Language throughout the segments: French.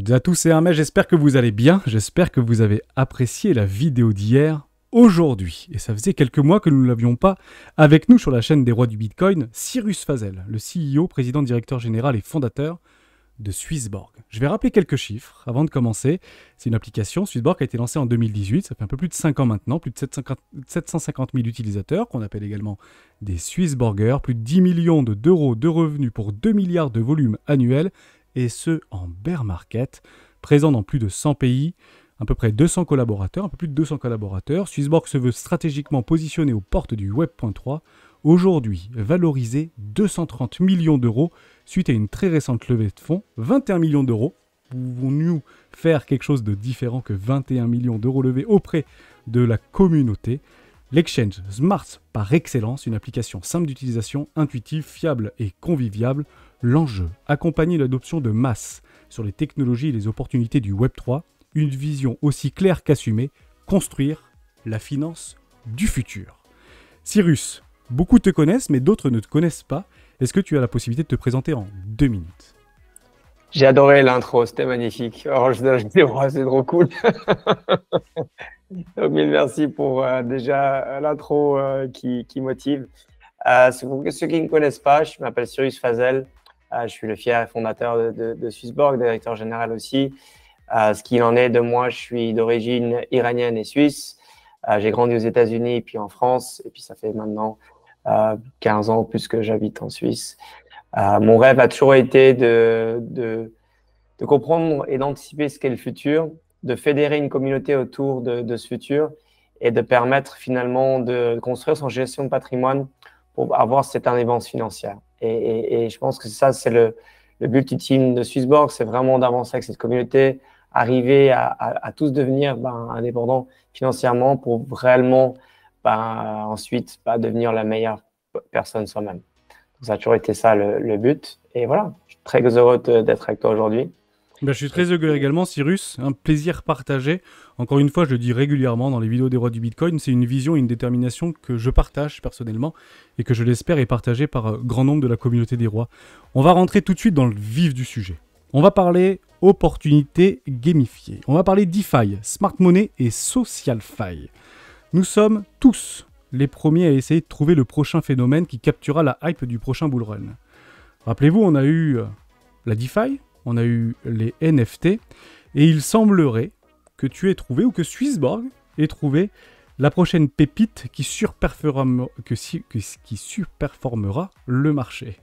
toutes et à tous, c'est Hermès, j'espère que vous allez bien, j'espère que vous avez apprécié la vidéo d'hier. Aujourd'hui, et ça faisait quelques mois que nous ne l'avions pas avec nous sur la chaîne des rois du Bitcoin, Cyrus Fazel, le CEO, président directeur général et fondateur de Swissborg. Je vais rappeler quelques chiffres avant de commencer. C'est une application, Swissborg a été lancée en 2018, ça fait un peu plus de 5 ans maintenant, plus de 750 000 utilisateurs, qu'on appelle également des Swissborgers, plus de 10 millions d'euros de revenus pour 2 milliards de volume annuel, et ce en bear market, présent dans plus de 100 pays, à peu près 200 collaborateurs, un peu plus de 200 collaborateurs. Swissborg se veut stratégiquement positionné aux portes du Web.3, aujourd'hui valorisé 230 millions d'euros suite à une très récente levée de fonds, 21 millions d'euros. Pouvons-nous faire quelque chose de différent que 21 millions d'euros levés auprès de la communauté? L'exchange Smart par excellence, une application simple d'utilisation, intuitive, fiable et conviviale. L'enjeu, accompagner l'adoption de masse sur les technologies et les opportunités du Web3, une vision aussi claire qu'assumée, construire la finance du futur. Cyrus, beaucoup te connaissent, mais d'autres ne te connaissent pas. Est-ce que tu as la possibilité de te présenter en 2 minutes? J'ai adoré l'intro, c'était magnifique. Alors, c'est trop cool. Donc, mille merci pour déjà l'intro qui motive. Pour ceux qui ne me connaissent pas, je m'appelle Cyrus Fazel. Je suis le fier fondateur de Swissborg, directeur général aussi. Ce qu'il en est de moi, je suis d'origine iranienne et suisse. J'ai grandi aux États-Unis, puis en France, et puis ça fait maintenant 15 ans plus que j'habite en Suisse. Mon rêve a toujours été de comprendre et d'anticiper ce qu'est le futur, de fédérer une communauté autour de ce futur et de permettre finalement de construire son gestion de patrimoine pour avoir cette indépendance financière. Et je pense que ça, c'est le but ultime de Swissborg, c'est vraiment d'avancer avec cette communauté, arriver à tous devenir indépendants financièrement pour réellement ensuite devenir la meilleure personne soi-même. Donc, ça a toujours été ça le but. Et voilà, je suis très heureux d'être avec toi aujourd'hui. Je suis très heureux également, Cyrus. Un plaisir partagé. Encore une fois, je le dis régulièrement dans les vidéos des rois du Bitcoin, c'est une vision et une détermination que je partage personnellement et que je l'espère est partagée par un grand nombre de la communauté des rois. On va rentrer tout de suite dans le vif du sujet. On va parler opportunités gamifiées. On va parler DeFi, Smart Money et SocialFi. Nous sommes tous les premiers à essayer de trouver le prochain phénomène qui capturera la hype du prochain bullrun. Rappelez-vous, on a eu la DeFi, on a eu les NFT, et il semblerait que tu aies trouvé, ou que Swissborg ait trouvé, la prochaine pépite qui surperformera le marché.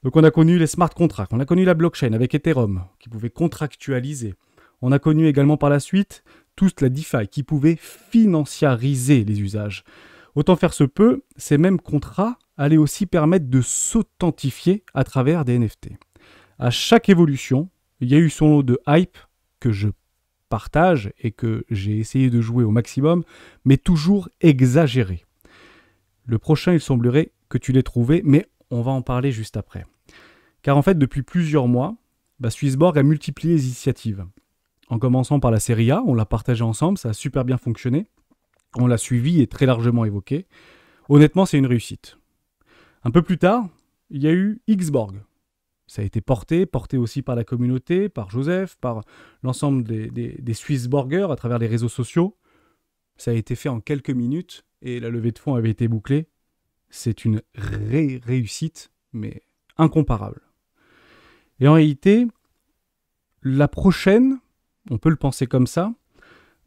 Donc on a connu les smart contracts, on a connu la blockchain avec Ethereum, qui pouvait contractualiser. On a connu également par la suite toute la DeFi, qui pouvait financiariser les usages. Autant faire se peut, ces mêmes contrats allaient aussi permettre de s'authentifier à travers des NFT. À chaque évolution, il y a eu son lot de hype que je partage et que j'ai essayé de jouer au maximum, mais toujours exagéré. Le prochain, il semblerait que tu l'aies trouvé, mais on va en parler juste après. Car en fait, depuis plusieurs mois, Swissborg a multiplié les initiatives. En commençant par la série A, on l'a partagé ensemble, ça a super bien fonctionné. On l'a suivi et très largement évoqué. Honnêtement, c'est une réussite. Un peu plus tard, il y a eu Xborg. Ça a été porté aussi par la communauté, par Joseph, par l'ensemble des Swissborgers à travers les réseaux sociaux. Ça a été fait en quelques minutes et la levée de fonds avait été bouclée. C'est une réussite, mais incomparable. Et en réalité, la prochaine, on peut le penser comme ça,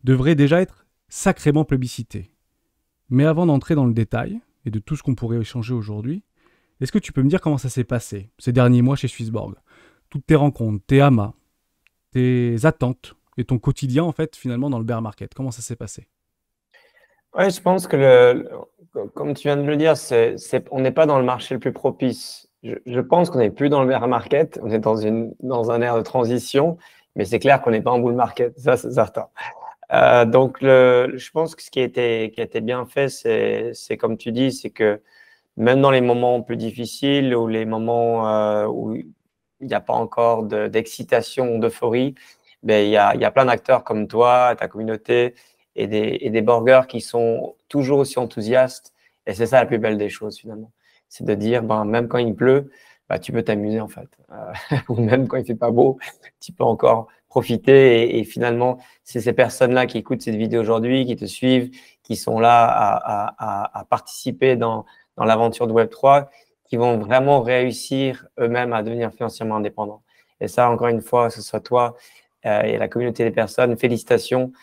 devrait déjà être sacrément plébiscitée. Mais avant d'entrer dans le détail et de tout ce qu'on pourrait échanger aujourd'hui, est-ce que tu peux me dire comment ça s'est passé ces derniers mois chez Swissborg? Toutes tes rencontres, tes amas, tes attentes et ton quotidien en fait finalement dans le bear market. Comment ça s'est passé? Ouais, je pense que comme tu viens de le dire, on n'est pas dans le marché le plus propice. Je pense qu'on n'est plus dans le bear market, on est dans un ère de transition, mais c'est clair qu'on n'est pas en bull market, ça c'est certain. Donc je pense que ce qui a été bien fait, c'est comme tu dis, c'est que même dans les moments plus difficiles ou les moments où il n'y a pas encore d'excitation, d'euphorie, il y a plein d'acteurs comme toi, ta communauté et des borgers qui sont toujours aussi enthousiastes. Et c'est ça la plus belle des choses finalement. C'est de dire, même quand il pleut, tu peux t'amuser en fait. Ou même quand il fait pas beau, tu peux encore profiter. Et finalement, c'est ces personnes-là qui écoutent cette vidéo aujourd'hui, qui te suivent, qui sont là à participer dans l'aventure de Web3, qui vont vraiment réussir eux-mêmes à devenir financièrement indépendants. Et ça, encore une fois, que ce soit toi et la communauté des personnes, félicitations.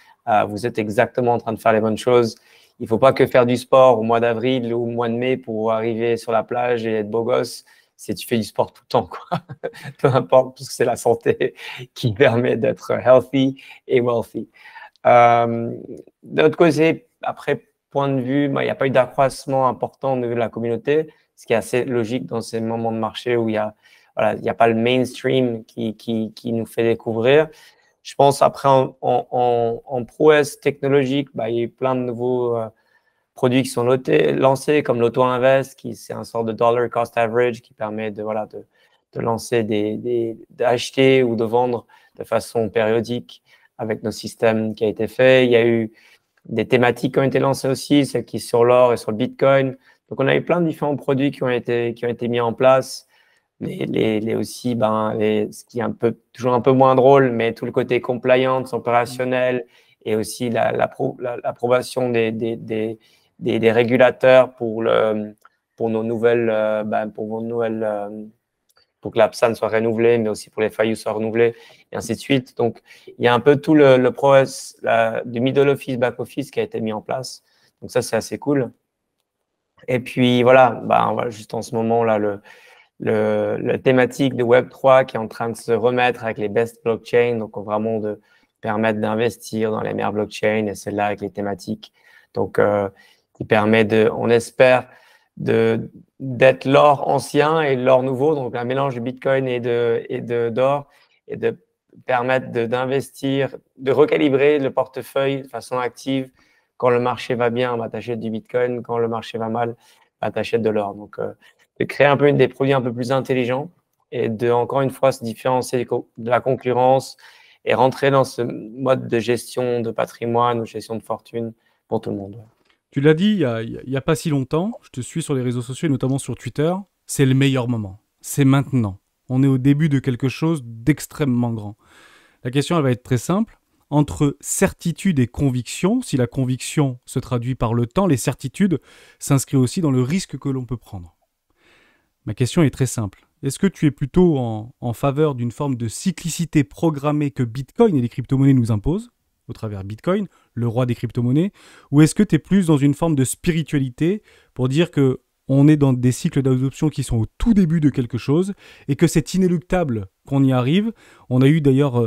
Vous êtes exactement en train de faire les bonnes choses. Il ne faut pas que faire du sport au mois d'avril ou au mois de mai pour arriver sur la plage et être beau gosse. C'est tu fais du sport tout le temps, quoi. Peu importe, parce que c'est la santé qui permet d'être healthy et wealthy. D'autre côté, après, point de vue, il n'y a pas eu d'accroissement important de la communauté, ce qui est assez logique dans ces moments de marché où il y a pas le mainstream qui nous fait découvrir. Je pense après en prouesse technologique, il y a eu plein de nouveaux produits qui sont lancés, comme l'auto-invest, qui c'est un sort de dollar cost average qui permet de lancer d'acheter ou de vendre de façon périodique avec nos systèmes qui a été fait. Il y a eu des thématiques qui ont été lancées aussi, celles qui sont sur l'or et sur le Bitcoin. Donc, on a eu plein de différents produits qui ont été mis en place. Aussi, ce qui est toujours un peu moins drôle, mais tout le côté compliance, opérationnel, et aussi l'approbation des régulateurs pour nos nouvelles, pour que l'APSAN soit renouvelée, mais aussi pour les FIU soient renouvelés, et ainsi de suite. Donc, il y a un peu tout le process du middle office, back office qui a été mis en place. Donc, ça, c'est assez cool. Et puis, voilà, juste en ce moment, là, la thématique de Web3 qui est en train de se remettre avec les best blockchains, donc vraiment de permettre d'investir dans les meilleures blockchains, et celle-là avec les thématiques. Donc, qui permet on espère, d'être l'or ancien et l'or nouveau, donc un mélange de Bitcoin et d'or, et de permettre d'investir, de recalibrer le portefeuille de façon active. Quand le marché va bien, t'achètes du Bitcoin. Quand le marché va mal, t'achètes de l'or. Donc, de créer un peu des produits un peu plus intelligents et encore une fois, se différencier de la concurrence et rentrer dans ce mode de gestion de patrimoine ou gestion de fortune pour tout le monde. Tu l'as dit il y a pas si longtemps, je te suis sur les réseaux sociaux, notamment sur Twitter, c'est le meilleur moment. C'est maintenant. On est au début de quelque chose d'extrêmement grand. La question, elle va être très simple. Entre certitude et conviction, si la conviction se traduit par le temps, les certitudes s'inscrivent aussi dans le risque que l'on peut prendre. Ma question est très simple. Est-ce que tu es plutôt en faveur d'une forme de cyclicité programmée que Bitcoin et les crypto-monnaies nous imposent, au travers Bitcoin, le roi des crypto-monnaies, ou est-ce que tu es plus dans une forme de spiritualité pour dire que on est dans des cycles d'adoption qui sont au tout début de quelque chose et que c'est inéluctable qu'on y arrive. On a eu d'ailleurs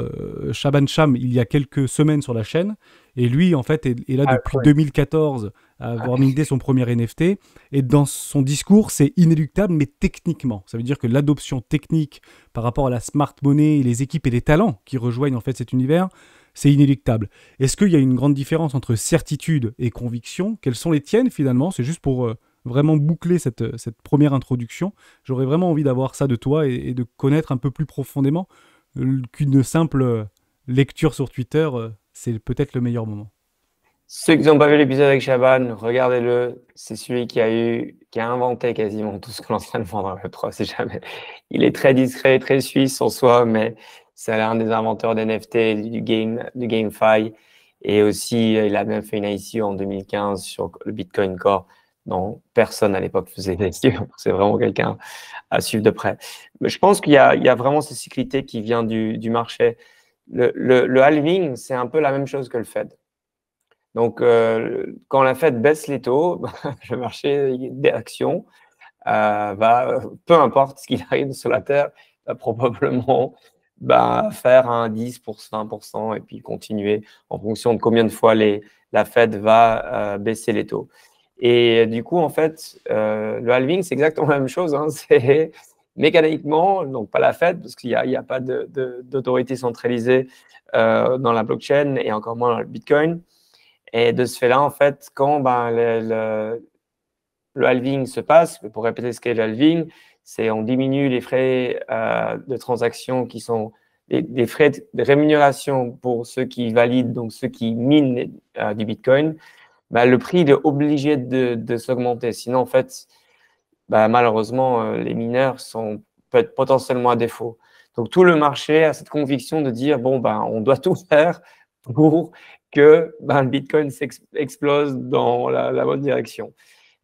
Shaban Sham il y a quelques semaines sur la chaîne et lui en fait est là depuis 2014 à avoir minté son premier NFT et dans son discours c'est inéluctable mais techniquement. Ça veut dire que l'adoption technique par rapport à la smart money et les équipes et les talents qui rejoignent en fait cet univers, c'est inéluctable. Est-ce qu'il y a une grande différence entre certitude et conviction? Quelles sont les tiennes finalement? C'est juste pour vraiment boucler cette première introduction. J'aurais vraiment envie d'avoir ça de toi et de connaître un peu plus profondément qu'une simple lecture sur Twitter. C'est peut-être le meilleur moment. Ceux qui n'ont pas vu l'épisode avec Shaban, regardez-le. C'est celui qui a inventé quasiment tout ce que l'on est en train de vendre dans Web3. C'est jamais. Il est très discret, très suisse en soi, mais c'est l'un des inventeurs d'NFT, du GameFi. Et aussi, il a même fait une ICO en 2015 sur le Bitcoin Core. Non, personne à l'époque faisait des ICO. C'est vraiment quelqu'un à suivre de près. Mais je pense qu'il y a vraiment cette cyclicité qui vient du marché. Le halving, c'est un peu la même chose que le Fed. Donc, quand la Fed baisse les taux, le marché des actions peu importe ce qu'il arrive sur la Terre, va probablement faire un 10%, 20% et puis continuer en fonction de combien de fois la Fed va baisser les taux. Et du coup, en fait, le halving, c'est exactement la même chose. Hein. C'est mécaniquement, donc pas la Fed, parce qu'il n'y a pas d'autorité centralisée dans la blockchain et encore moins dans le Bitcoin. Et de ce fait-là, en fait, quand le halving se passe, pour répéter ce qu'est le halving, c'est on diminue les frais de transaction qui sont des frais de rémunération pour ceux qui valident, donc ceux qui minent du Bitcoin. Le prix il est obligé de s'augmenter. Sinon, en fait, malheureusement, les mineurs peuvent être potentiellement à défaut. Donc, tout le marché a cette conviction de dire, bon, ben, on doit tout faire pour que le Bitcoin explose dans la bonne direction.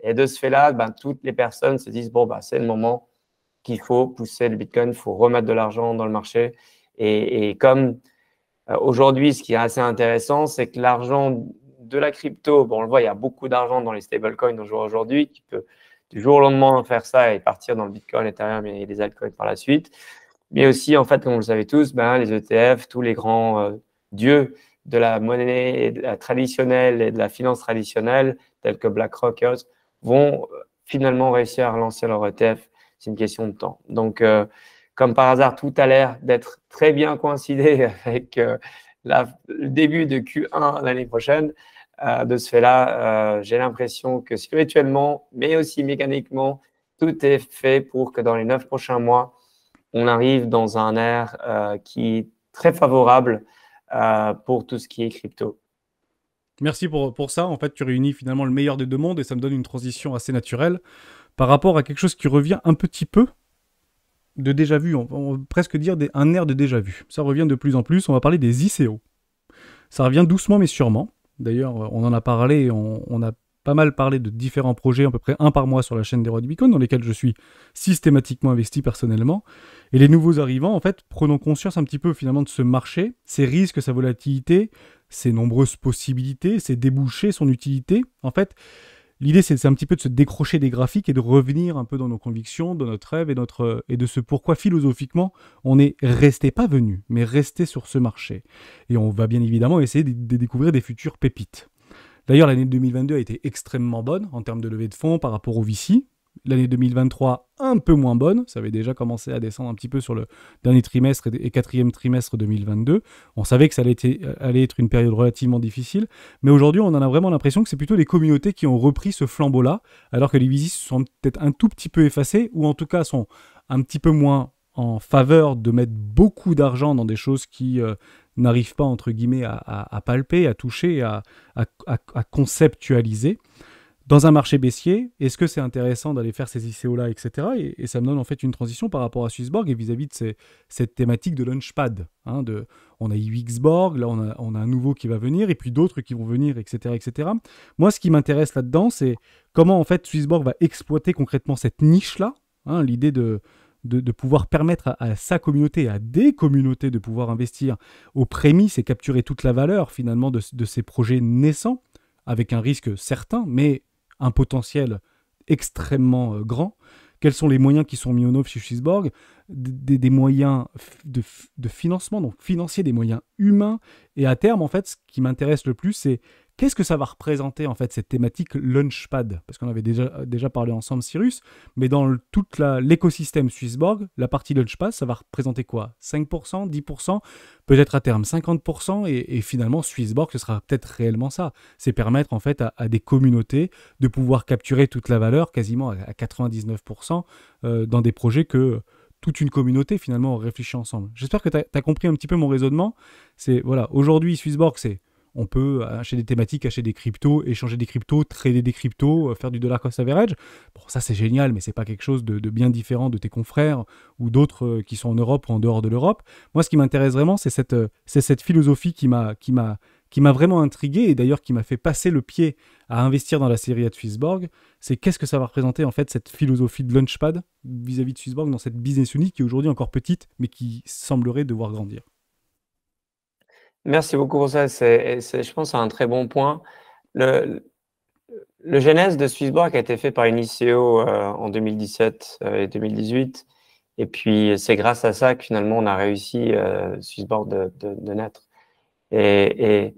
Et de ce fait-là, toutes les personnes se disent, bon, c'est le moment qu'il faut pousser le Bitcoin, il faut remettre de l'argent dans le marché. Et comme aujourd'hui, ce qui est assez intéressant, c'est que l'argent de la crypto, on le voit, il y a beaucoup d'argent dans les stablecoins aujourd'hui qui peut du jour au lendemain faire ça et partir dans le Bitcoin, Ethereum et les altcoins par la suite. Mais aussi, en fait, comme vous le savez tous, les ETF, tous les grands dieux de la monnaie traditionnelle et de la finance traditionnelle, tels que BlackRock, vont finalement réussir à relancer leur ETF. C'est une question de temps. Donc, comme par hasard, tout a l'air d'être très bien coïncidé avec le début de Q1 l'année prochaine. De ce fait-là, j'ai l'impression que spirituellement, mais aussi mécaniquement, tout est fait pour que dans les 9 prochains mois, on arrive dans un ère qui est très favorable pour tout ce qui est crypto. Merci pour ça. En fait, tu réunis finalement le meilleur des deux mondes et ça me donne une transition assez naturelle par rapport à quelque chose qui revient un petit peu de déjà-vu. On va presque dire un air de déjà-vu. Ça revient de plus en plus. On va parler des ICO. Ça revient doucement mais sûrement. D'ailleurs, on en a parlé, on a pas mal parlé de différents projets, à peu près un par mois sur la chaîne des Rois du Bitcoin, dans lesquels je suis systématiquement investi personnellement. Et les nouveaux arrivants, en fait, prenons conscience un petit peu finalement de ce marché, ses risques, sa volatilité, ses nombreuses possibilités, ses débouchés, son utilité. En fait, l'idée, c'est un petit peu de se décrocher des graphiques et de revenir un peu dans nos convictions, dans notre rêve et de ce pourquoi philosophiquement on est resté, pas venu, mais resté sur ce marché. Et on va bien évidemment essayer de découvrir des futures pépites. D'ailleurs, l'année 2022 a été extrêmement bonne en termes de levée de fonds par rapport au VC. L'année 2023, un peu moins bonne. Ça avait déjà commencé à descendre un petit peu sur le dernier trimestre et quatrième trimestre 2022. On savait que ça allait être une période relativement difficile. Mais aujourd'hui, on en a vraiment l'impression que c'est plutôt les communautés qui ont repris ce flambeau-là, alors que les VC se sont peut-être un tout petit peu effacés, ou en tout cas sont un petit peu moins en faveur de mettre beaucoup d'argent dans des choses qui n'arrivent pas, entre guillemets, à palper, à toucher, à conceptualiser. Dans un marché baissier, est-ce que c'est intéressant d'aller faire ces ICO-là, etc. Et ça me donne en fait une transition par rapport à Swissborg et vis-à-vis de cette thématique de Launchpad. On a UXborg, là on a un nouveau qui va venir, et puis d'autres qui vont venir, etc., etc. Moi, ce qui m'intéresse là-dedans, c'est comment en fait Swissborg va exploiter concrètement cette niche-là, l'idée de pouvoir permettre à sa communauté, à des communautés de pouvoir investir aux prémices et capturer toute la valeur finalement de ces projets naissants, avec un risque certain, mais un potentiel extrêmement grand. Quels sont les moyens qui sont mis en œuvre chez Swissborg? Des moyens de financement, donc financiers, des moyens humains. Et à terme, en fait, ce qui m'intéresse le plus, c'est qu'est-ce que ça va représenter, en fait, cette thématique Launchpad? Parce qu'on avait déjà parlé ensemble, Cyrus, mais dans tout l'écosystème Swissborg, la partie Launchpad, ça va représenter quoi? 5%, 10%, peut-être à terme 50%, et finalement, Swissborg, ce sera peut-être réellement ça. C'est permettre, en fait, à des communautés de pouvoir capturer toute la valeur, quasiment à 99%, dans des projets que toute une communauté, finalement, réfléchit ensemble. J'espère que tu as compris un petit peu mon raisonnement. C'est, voilà, aujourd'hui, Swissborg, on peut acheter des thématiques, acheter des cryptos, échanger des cryptos, trader des cryptos, faire du dollar cost average. Bon, ça c'est génial, mais c'est pas quelque chose de bien différent de tes confrères ou d'autres qui sont en Europe ou en dehors de l'Europe. Moi, ce qui m'intéresse vraiment, c'est cette philosophie qui m'a vraiment intrigué et d'ailleurs qui m'a fait passer le pied à investir dans la série de Swissborg. C'est qu'est-ce que ça va représenter en fait cette philosophie de Launchpad vis-à-vis de Swissborg dans cette business unit qui est aujourd'hui encore petite, mais qui semblerait devoir grandir. Merci beaucoup pour ça. Je pense, c'est un très bon point. Le genèse de Swissborg a été fait par une ICO en 2017 et 2018. Et puis, c'est grâce à ça que finalement, on a réussi Swissborg de naître. Et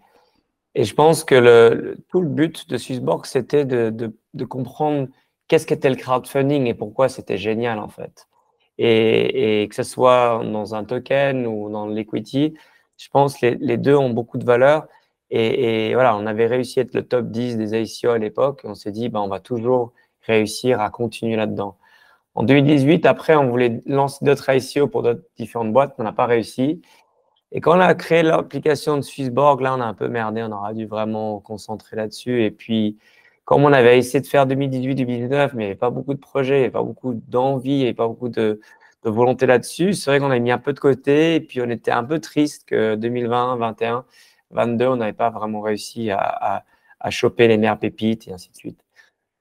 je pense que tout le but de Swissborg, c'était de comprendre qu'est-ce qu'était le crowdfunding et pourquoi c'était génial, en fait. Et que ce soit dans un token ou dans l'equity, je pense que les deux ont beaucoup de valeur. Et voilà, on avait réussi à être le top 10 des ICO à l'époque. On s'est dit, on va toujours réussir à continuer là-dedans. En 2018, après, on voulait lancer d'autres ICO pour d'autres différentes boîtes. On n'a pas réussi. Et quand on a créé l'application de Swissborg, là, on a un peu merdé. On aura dû vraiment concentrer là-dessus. Et puis, comme on avait essayé de faire 2018-2019, mais il n'y avait pas beaucoup de projets, il n'y avait pas beaucoup d'envie, il n'y avait pas beaucoup de volonté là-dessus. C'est vrai qu'on a mis un peu de côté et puis on était un peu triste que 2020, 2021, 2022, on n'avait pas vraiment réussi à choper les meilleures pépites et ainsi de suite.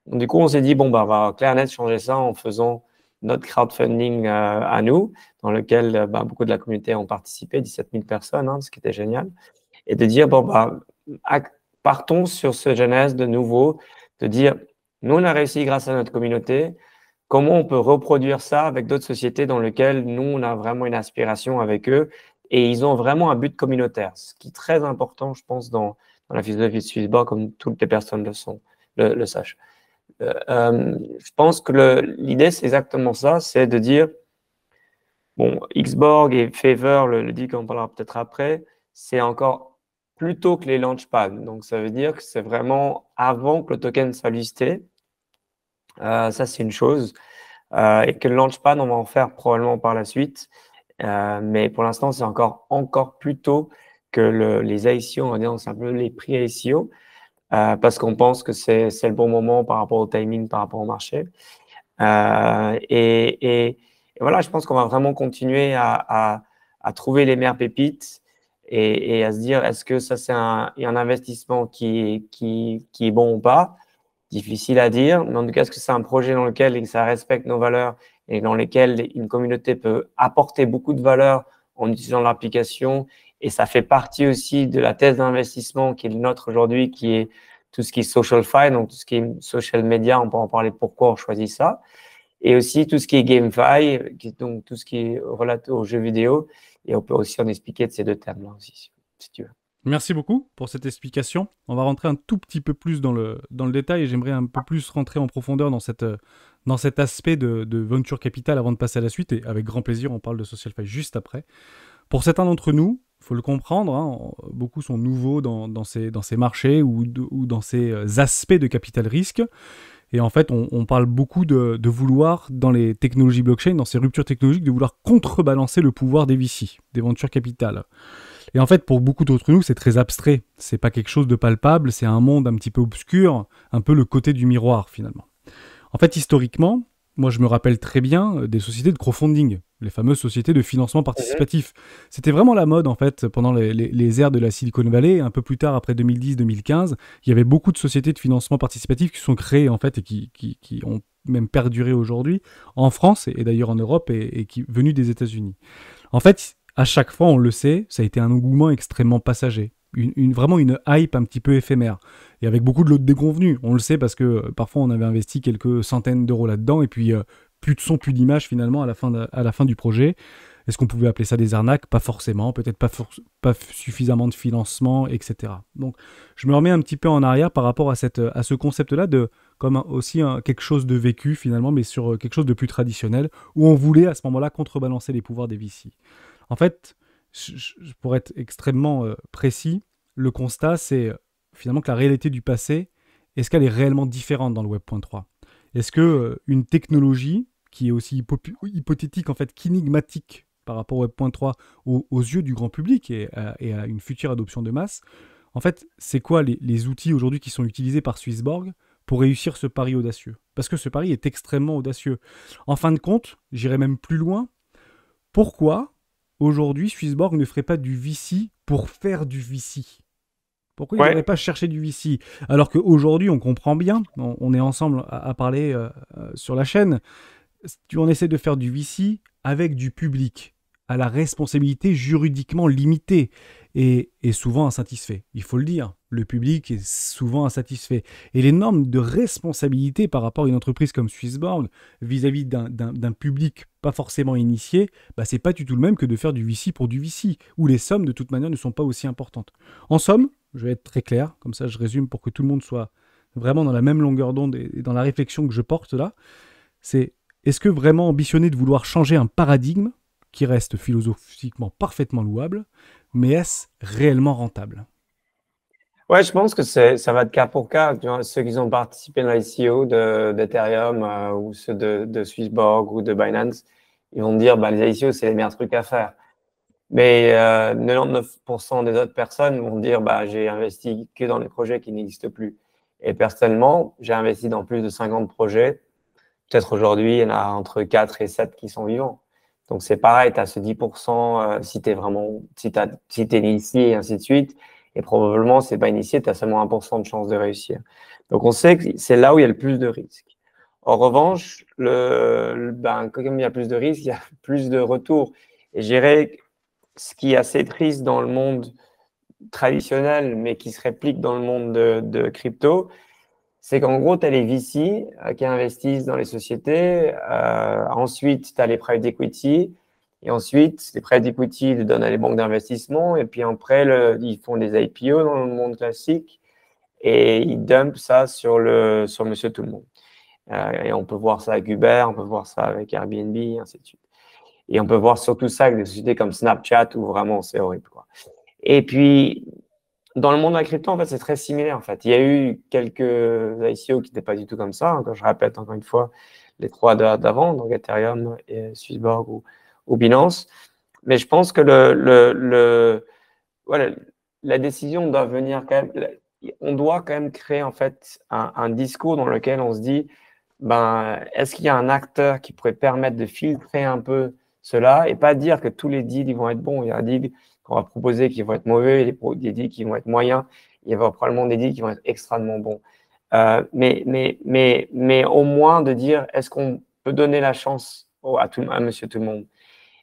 Donc, du coup, on s'est dit, bon, bah, on va clair net changer ça en faisant notre crowdfunding à nous, dans lequel beaucoup de la communauté ont participé, 17 000 personnes, ce qui était génial. Et de dire, bon, partons sur ce genèse de nouveau, de dire, nous, on a réussi grâce à notre communauté, comment on peut reproduire ça avec d'autres sociétés dans lesquelles nous, on a vraiment une aspiration avec eux et ils ont vraiment un but communautaire, ce qui est très important, je pense, dans la philosophie de Swissborg, comme toutes les personnes le sachent. Je pense que l'idée, c'est exactement ça, c'est de dire, bon, Xborg et Favor, le deal qu'on parlera peut-être après, c'est encore plus tôt que les launchpads. Donc, ça veut dire que c'est vraiment avant que le token soit listé. Ça, c'est une chose. Et que le launchpad, on va en faire probablement par la suite. Mais pour l'instant, c'est encore plus tôt que les ICO, on va dire, c'est un peu les pré-ICO. Parce qu'on pense que c'est le bon moment par rapport au timing, par rapport au marché. Et voilà, je pense qu'on va vraiment continuer à trouver les meilleures pépites et à se dire, est-ce que ça, c'est un investissement qui est bon ou pas? Difficile à dire, mais en tout cas, est-ce que c'est un projet dans lequel ça respecte nos valeurs et dans lequel une communauté peut apporter beaucoup de valeur en utilisant l'application et ça fait partie aussi de la thèse d'investissement qui est le nôtre aujourd'hui, qui est tout ce qui est SocialFi, donc tout ce qui est social media, on peut en parler pourquoi on choisit ça, et aussi tout ce qui est GameFi, donc tout ce qui est relaté aux jeux vidéo, et on peut aussi en expliquer de ces deux thèmes-là aussi, si tu veux. Merci beaucoup pour cette explication. On va rentrer un tout petit peu plus dans le détail et j'aimerais un peu plus rentrer en profondeur dans cet aspect de venture capital avant de passer à la suite. Et avec grand plaisir, on parle de SocialFi juste après. Pour certains d'entre nous, il faut le comprendre, beaucoup sont nouveaux dans ces marchés ou dans ces aspects de capital risque. Et en fait, on parle beaucoup de vouloir, dans les technologies blockchain, dans ces ruptures technologiques, de vouloir contrebalancer le pouvoir des VC, des ventures capital. Et en fait, pour beaucoup d'entre nous, c'est très abstrait. C'est pas quelque chose de palpable, c'est un monde un petit peu obscur, un peu le côté du miroir, finalement. En fait, historiquement, moi, je me rappelle très bien des sociétés de crowdfunding, les fameuses sociétés de financement participatif. C'était vraiment la mode, en fait, pendant les ères de la Silicon Valley. Un peu plus tard, après 2010-2015, il y avait beaucoup de sociétés de financement participatif qui sont créées, en fait, et qui ont même perduré aujourd'hui en France et d'ailleurs en Europe et qui venues des États-Unis. En fait, à chaque fois, on le sait, ça a été un engouement extrêmement passager. Vraiment une hype un petit peu éphémère. Et avec beaucoup de lots déconvenus. On le sait parce que parfois on avait investi quelques centaines d'euros là-dedans et puis plus de son, plus d'image finalement à la fin du projet. Est-ce qu'on pouvait appeler ça des arnaques? Pas forcément, peut-être pas suffisamment de financement, etc. Donc je me remets un petit peu en arrière par rapport à ce concept-là comme aussi quelque chose de vécu finalement, mais sur quelque chose de plus traditionnel, où on voulait à ce moment-là contrebalancer les pouvoirs des VC. En fait, pour être extrêmement précis, le constat, c'est finalement que la réalité du passé, est-ce qu'elle est réellement différente dans le Web.3 ? Est-ce que une technologie qui est aussi hypothétique, en fait, qu'énigmatique par rapport au Web.3 aux yeux du grand public et à une future adoption de masse, en fait, c'est quoi les outils aujourd'hui qui sont utilisés par Swissborg pour réussir ce pari audacieux ? Parce que ce pari est extrêmement audacieux. En fin de compte, j'irai même plus loin. Pourquoi aujourd'hui, Swissborg ne ferait pas du VC pour faire du VC? Pourquoi il n'aurait pas cherché du VC? Alors qu'aujourd'hui, on comprend bien, on est ensemble à parler sur la chaîne, on essaie de faire du VC avec du public, à la responsabilité juridiquement limitée et souvent insatisfait. Il faut le dire, le public est souvent insatisfait. Et les normes de responsabilité par rapport à une entreprise comme Swissborg vis-à-vis d'un public pas forcément initié, c'est pas du tout le même que de faire du VC pour du VC, où les sommes de toute manière ne sont pas aussi importantes. En somme, je vais être très clair, comme ça je résume pour que tout le monde soit vraiment dans la même longueur d'onde et dans la réflexion que je porte là, c'est est-ce que vraiment ambitionner de vouloir changer un paradigme qui reste philosophiquement parfaitement louable, mais est-ce réellement rentable? Ouais, je pense que ça va de cas pour cas. Tu vois, ceux qui ont participé dans l'ICO d'Ethereum ou ceux de Swissborg ou de Binance, ils vont dire les ICO, c'est les meilleurs trucs à faire. Mais 99% des autres personnes vont dire j'ai investi que dans les projets qui n'existent plus. Et personnellement, j'ai investi dans plus de 50 projets. Peut-être aujourd'hui, il y en a entre 4 et 7 qui sont vivants. Donc, c'est pareil, tu as ce 10% si tu es vraiment, si t'es initié et ainsi de suite. Et probablement, c'est pas initié, tu as seulement 1% de chance de réussir. Donc, on sait que c'est là où il y a le plus de risques. En revanche, ben, comme il y a plus de risques, il y a plus de retours. Et je dirais, ce qui est assez triste dans le monde traditionnel, mais qui se réplique dans le monde de crypto, c'est qu'en gros, tu as les VC qui investissent dans les sociétés. Ensuite, tu as les private equity. Et ensuite, les private equity le donnent à les banques d'investissement. Et puis après, ils font des IPO dans le monde classique. Et ils dumpent ça sur Monsieur Tout-le-Monde. Et on peut voir ça avec Uber, on peut voir ça avec Airbnb, et ainsi de suite. Et on peut voir surtout ça avec des sociétés comme Snapchat où vraiment c'est horrible, quoi. Et puis, dans le monde de la crypto, en fait, c'est très similaire. En fait, il y a eu quelques ICO qui n'étaient pas du tout comme ça. Quand je répète encore une fois les trois d'avant, donc Ethereum, et Swissborg ou Binance. Mais je pense que voilà, la décision doit venir quand même. On doit quand même créer en fait un discours dans lequel on se dit, ben, est-ce qu'il y a un acteur qui pourrait permettre de filtrer un peu cela et pas dire que tous les deals ils vont être bons. Il y a des deals qu'on va proposer qui vont être mauvais, des deals qui vont être moyens. Il y aura probablement des deals qui vont être extrêmement bons. Mais au moins de dire, est-ce qu'on peut donner la chance à Monsieur Tout-le-Monde?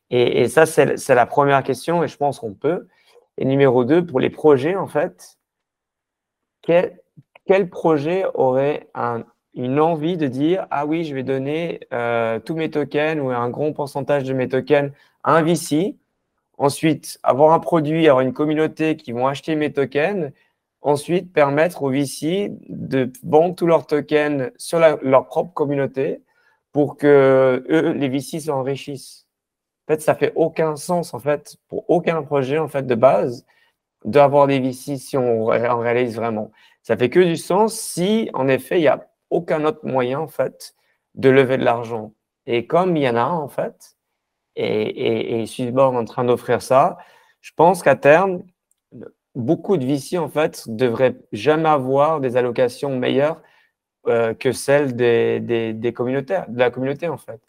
Et ça, c'est la première question et je pense qu'on peut. Et numéro 2, pour les projets, en fait, quel projet aurait une envie de dire, ah oui, je vais donner tous mes tokens ou un gros pourcentage de mes tokens à un VC. Ensuite, avoir un produit, avoir une communauté qui vont acheter mes tokens. Ensuite, permettre aux VC de vendre tous leurs tokens sur leur propre communauté pour que eux, les VC s'enrichissent. En fait, ça fait aucun sens, en fait, pour aucun projet, en fait, de base, d'avoir des VC si on réalise vraiment. Ça fait que du sens si, en effet, il n'y a aucun autre moyen, en fait, de lever de l'argent. Et comme il y en a un, en fait, et Swissborg est en train d'offrir ça, je pense qu'à terme, beaucoup de VC, en fait, devraient jamais avoir des allocations meilleures que celles des communautaires, de la communauté, en fait.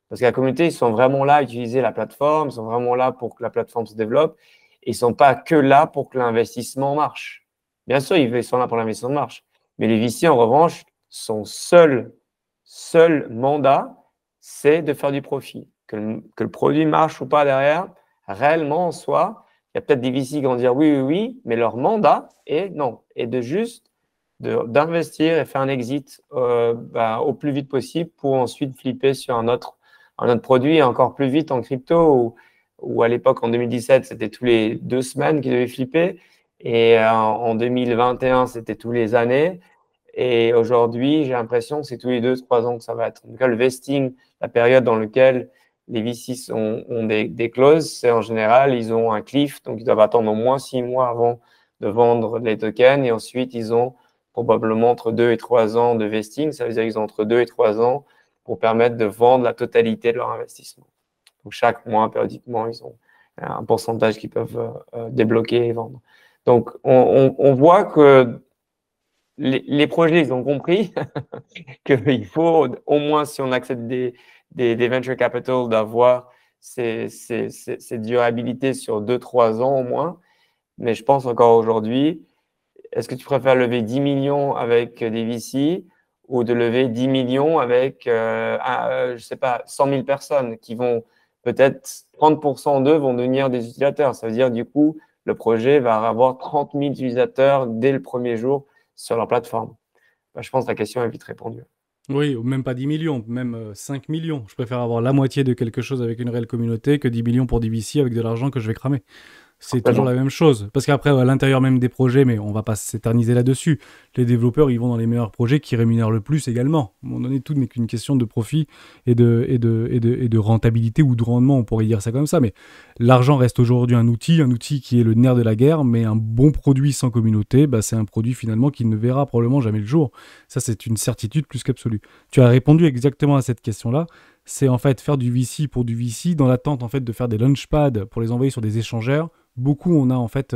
Parce que la communauté, ils sont vraiment là à utiliser la plateforme, ils sont vraiment là pour que la plateforme se développe, et ils ne sont pas que là pour que l'investissement marche. Bien sûr, ils sont là pour l'investissement marche, mais les VC, en revanche, son seul mandat, c'est de faire du profit. Que le produit marche ou pas derrière, réellement en soi, il y a peut-être des VC qui vont dire oui, oui, oui, mais leur mandat est non, et de juste d'investir et faire un exit au plus vite possible pour ensuite flipper sur un autre produit et encore plus vite en crypto où à l'époque en 2017 c'était tous les 2 semaines qu'ils devaient flipper et en 2021 c'était tous les années et aujourd'hui j'ai l'impression que c'est tous les 2-3 ans que ça va être. En tout cas le vesting, la période dans laquelle les VC ont des clauses, c'est en général ils ont un cliff donc ils doivent attendre au moins 6 mois avant de vendre les tokens et ensuite ils ont probablement entre 2 et 3 ans de vesting. Ça veut dire qu'ils ont entre 2 et 3 ans pour permettre de vendre la totalité de leur investissement. Donc, chaque mois, périodiquement, ils ont un pourcentage qu'ils peuvent débloquer et vendre. Donc, on voit que les projets, ils ont compris qu'il faut, au moins si on accepte des venture capital, d'avoir ces durabilités sur 2-3 ans au moins. Mais je pense encore aujourd'hui, est-ce que tu préfères lever 10 millions avec des VC ou de lever 10 millions avec, je sais pas, 100 000 personnes qui vont peut-être 30% d'eux vont devenir des utilisateurs. Ça veut dire, du coup, le projet va avoir 30 000 utilisateurs dès le premier jour sur leur plateforme. Ben, je pense que la question est vite répondue. Oui, ou même pas 10 millions, même 5 millions. Je préfère avoir la moitié de quelque chose avec une réelle communauté que 10 millions pour des VC avec de l'argent que je vais cramer. C'est toujours la même chose. Parce qu'après, à l'intérieur même des projets, mais on va pas s'éterniser là-dessus, les développeurs, ils vont dans les meilleurs projets qui rémunèrent le plus également. À un moment donné, tout n'est qu'une question de profit et de rentabilité ou de rendement, on pourrait dire ça comme ça. Mais l'argent reste aujourd'hui un outil qui est le nerf de la guerre, mais un bon produit sans communauté, bah, c'est un produit finalement qui ne verra probablement jamais le jour. Ça, c'est une certitude plus qu'absolue. Tu as répondu exactement à cette question-là. C'est en fait faire du VC pour du VC dans l'attente en fait de faire des launchpads pour les envoyer sur des échangeurs. Beaucoup, on a en fait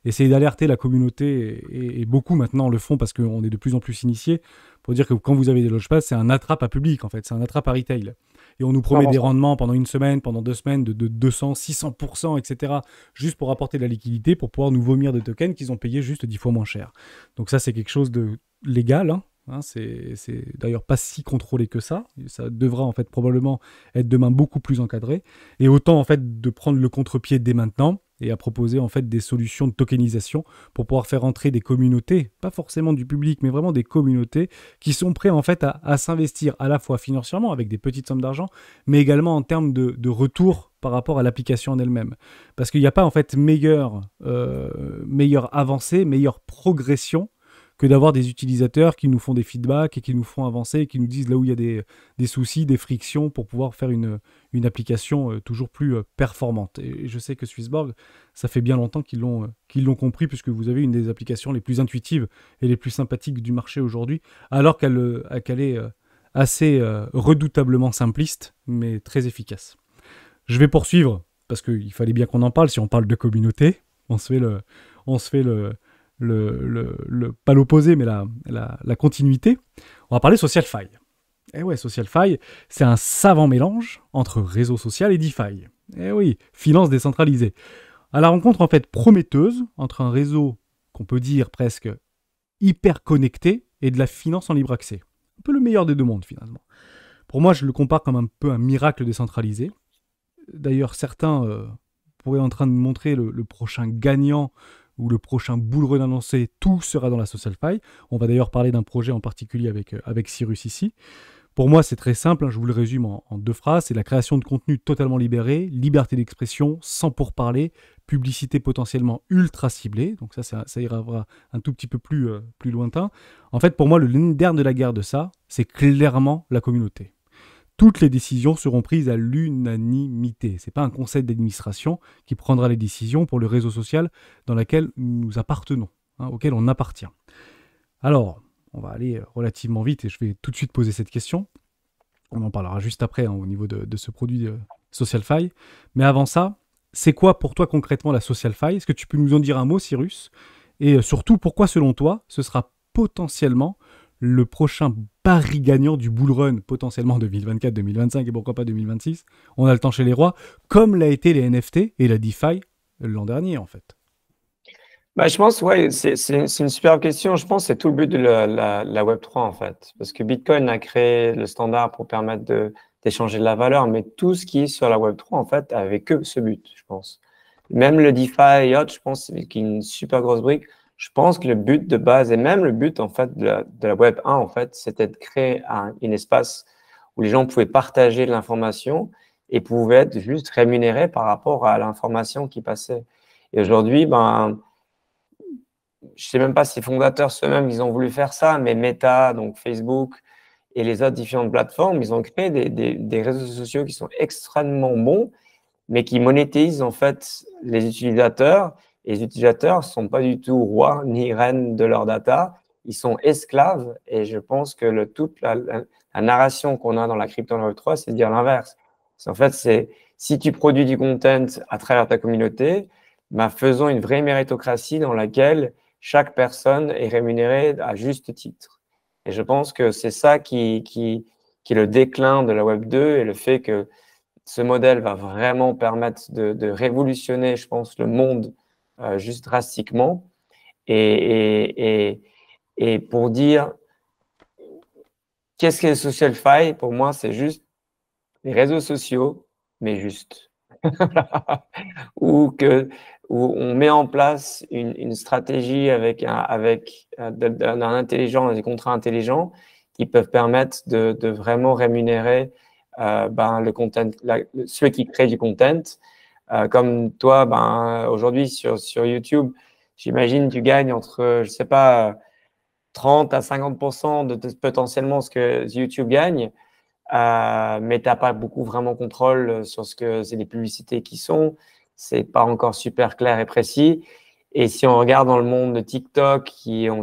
essayer d'alerter la communauté, et beaucoup maintenant le font parce qu'on est de plus en plus initiés, pour dire que quand vous avez des loge pass, c'est un attrape à public en fait, c'est un attrape à retail. Et on nous promet des 100%. rendements pendant une semaine, pendant 2 semaines, de 200, 600%, etc. Juste pour apporter de la liquidité, pour pouvoir nous vomir des tokens qu'ils ont payés juste 10 fois moins cher. Donc ça, c'est quelque chose de légal, hein, c'est d'ailleurs pas si contrôlé que ça. Ça devra en fait probablement être demain beaucoup plus encadré. Et autant en fait de prendre le contre-pied dès maintenant et à proposer en fait des solutions de tokenisation pour pouvoir faire entrer des communautés, pas forcément du public, mais vraiment des communautés qui sont prêts en fait à s'investir à la fois financièrement avec des petites sommes d'argent, mais également en termes de retour par rapport à l'application en elle-même. Parce qu'il n'y a pas en fait meilleure avancée, meilleure progression que d'avoir des utilisateurs qui nous font des feedbacks et qui nous font avancer et qui nous disent là où il y a des soucis, des frictions pour pouvoir faire une application toujours plus performante. Et je sais que Swissborg, ça fait bien longtemps qu'ils l'ont compris, puisque vous avez une des applications les plus intuitives et les plus sympathiques du marché aujourd'hui, alors qu'elle est assez redoutablement simpliste, mais très efficace. Je vais poursuivre, parce qu'il fallait bien qu'on en parle. Si on parle de communauté, on se fait pas l'opposé, mais la continuité. On va parler SocialFi. Eh ouais, SocialFi, c'est un savant mélange entre réseau social et DeFi. Eh oui, finance décentralisée. À la rencontre en fait prometteuse entre un réseau qu'on peut dire presque hyper connecté et de la finance en libre accès. Un peu le meilleur des deux mondes finalement. Pour moi, je le compare comme un peu un miracle décentralisé. D'ailleurs, certains pourraient être en train de montrer le prochain gagnant ou le prochain bull run annoncé, tout sera dans la SocialFi. On va d'ailleurs parler d'un projet en particulier avec Cyrus ici. Pour moi, c'est très simple, je vous le résume en 2 phrases. C'est la création de contenu totalement libéré, liberté d'expression, sans pourparler, publicité potentiellement ultra ciblée. Donc ça ira un tout petit peu plus lointain. En fait, pour moi, le nerf de la guerre de ça, c'est clairement la communauté. Toutes les décisions seront prises à l'unanimité. Ce n'est pas un conseil d'administration qui prendra les décisions pour le réseau social dans lequel nous appartenons, auquel on appartient. Alors, on va aller relativement vite et je vais tout de suite poser cette question. On en parlera juste après au niveau de ce produit SocialFi. Mais avant ça, c'est quoi pour toi concrètement la SocialFi? Est-ce que tu peux nous en dire un mot, Cyrus? Et surtout, pourquoi selon toi, ce sera potentiellement le prochain pari gagnant du bull run, potentiellement 2024, 2025 et pourquoi pas 2026? On a le temps chez les rois, comme l'a été les NFT et la DeFi l'an dernier en fait. Bah, je pense, ouais, c'est une super question. Je pense que c'est tout le but de la Web3 en fait. Parce que Bitcoin a créé le standard pour permettre d'échanger de la valeur, mais tout ce qui est sur la Web3 en fait avait que ce but, je pense. Même le DeFi et autres, je pense, qui est une super grosse brique. Je pense que le but de base, et même le but en fait de la Web 1, en fait, c'était de créer un espace où les gens pouvaient partager de l'information et pouvaient être juste rémunérés par rapport à l'information qui passait. Et aujourd'hui, ben, je sais même pas si les fondateurs eux-mêmes, ils ont voulu faire ça, mais Meta, donc Facebook et les autres différentes plateformes, ils ont créé des réseaux sociaux qui sont extrêmement bons, mais qui monétisent en fait les utilisateurs. Et les utilisateurs ne sont pas du tout rois ni reines de leur data, ils sont esclaves. Et je pense que toute la narration qu'on a dans la crypto Web 3, c'est de dire l'inverse. En fait, c'est si tu produis du content à travers ta communauté, bah, faisons une vraie méritocratie dans laquelle chaque personne est rémunérée à juste titre. Et je pense que c'est ça qui est le déclin de la Web 2 et le fait que ce modèle va vraiment permettre de révolutionner, je pense, le monde juste drastiquement. Et pour dire, qu'est-ce qu'est SocialFi? Pour moi, c'est juste les réseaux sociaux, mais juste. Où on met en place une stratégie avec d'un intelligent, des contrats intelligents qui peuvent permettre de vraiment rémunérer le content, ceux qui créent du content. Comme toi, aujourd'hui sur YouTube, j'imagine tu gagnes entre, je sais pas, 30 à 50% de potentiellement ce que YouTube gagne. Mais tu n'as pas beaucoup vraiment contrôle sur ce que c'est les publicités qui sont. C'est pas encore super clair et précis. Et si on regarde dans le monde de TikTok,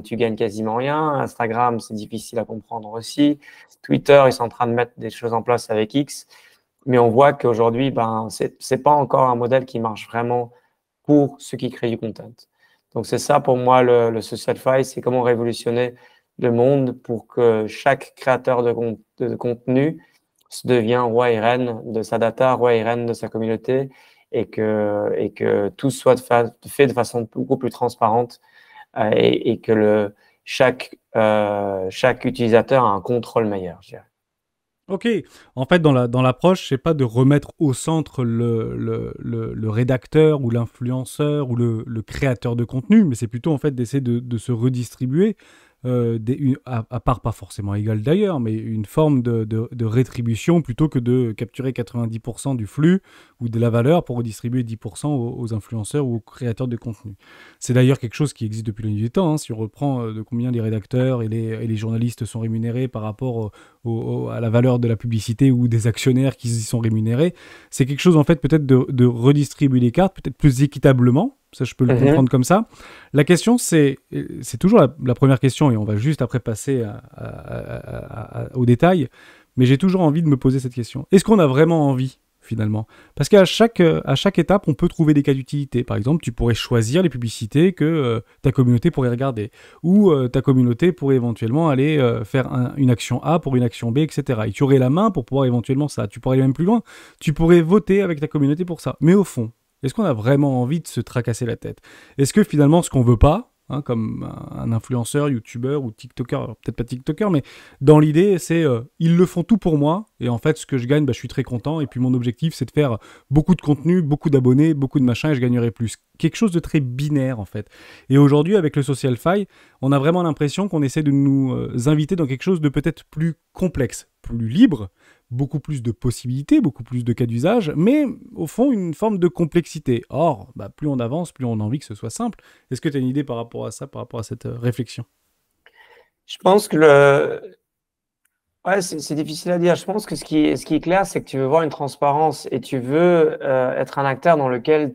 tu gagnes quasiment rien. Instagram, c'est difficile à comprendre aussi. Twitter, ils sont en train de mettre des choses en place avec X. Mais on voit qu'aujourd'hui, c'est pas encore un modèle qui marche vraiment pour ceux qui créent du content. Donc, c'est ça pour moi le Socialfy, c'est comment révolutionner le monde pour que chaque créateur de contenu se devienne roi et reine de sa data, roi et reine de sa communauté et que tout soit fait de façon beaucoup plus transparente et que chaque utilisateur a un contrôle meilleur, je dirais. Ok, en fait, dans l'approche, c'est pas de remettre au centre le rédacteur ou l'influenceur ou le créateur de contenu, mais c'est plutôt en fait d'essayer de se redistribuer, à part pas forcément égale d'ailleurs, mais une forme de rétribution plutôt que de capturer 90% du flux ou de la valeur pour redistribuer 10% aux influenceurs ou aux créateurs de contenu. C'est d'ailleurs quelque chose qui existe depuis la nuit des temps, hein, si on reprend de combien les rédacteurs et les journalistes sont rémunérés par rapport à la valeur de la publicité ou des actionnaires qui y sont rémunérés. C'est quelque chose en fait peut-être de redistribuer les cartes, peut-être plus équitablement, ça je peux le comprendre comme ça. La question c'est toujours la première question et on va juste après passer aux détails, mais j'ai toujours envie de me poser cette question. Est-ce qu'on a vraiment envie finalement? Parce qu'à chaque étape, on peut trouver des cas d'utilité. Par exemple, tu pourrais choisir les publicités que ta communauté pourrait regarder. Ou ta communauté pourrait éventuellement aller faire une action A pour une action B, etc. Et tu aurais la main pour pouvoir éventuellement ça. Tu pourrais aller même plus loin. Tu pourrais voter avec ta communauté pour ça. Mais au fond, est-ce qu'on a vraiment envie de se tracasser la tête? Est-ce que finalement, ce qu'on veut pas, comme un influenceur, youtubeur ou tiktoker, peut-être pas tiktoker, mais dans l'idée, c'est ils le font tout pour moi, et en fait, ce que je gagne, je suis très content, et puis mon objectif, c'est de faire beaucoup de contenu, beaucoup d'abonnés, beaucoup de machins, et je gagnerai plus. Quelque chose de très binaire, en fait. Et aujourd'hui, avec le Socialfy, on a vraiment l'impression qu'on essaie de nous inviter dans quelque chose de peut-être plus complexe, plus libre, beaucoup plus de possibilités, beaucoup plus de cas d'usage, mais au fond, une forme de complexité. Or, plus on avance, plus on a envie que ce soit simple. Est-ce que tu as une idée par rapport à ça, par rapport à cette réflexion? Je pense que ouais, c'est difficile à dire. Je pense que ce qui est clair, c'est que tu veux voir une transparence et tu veux être un acteur dans lequel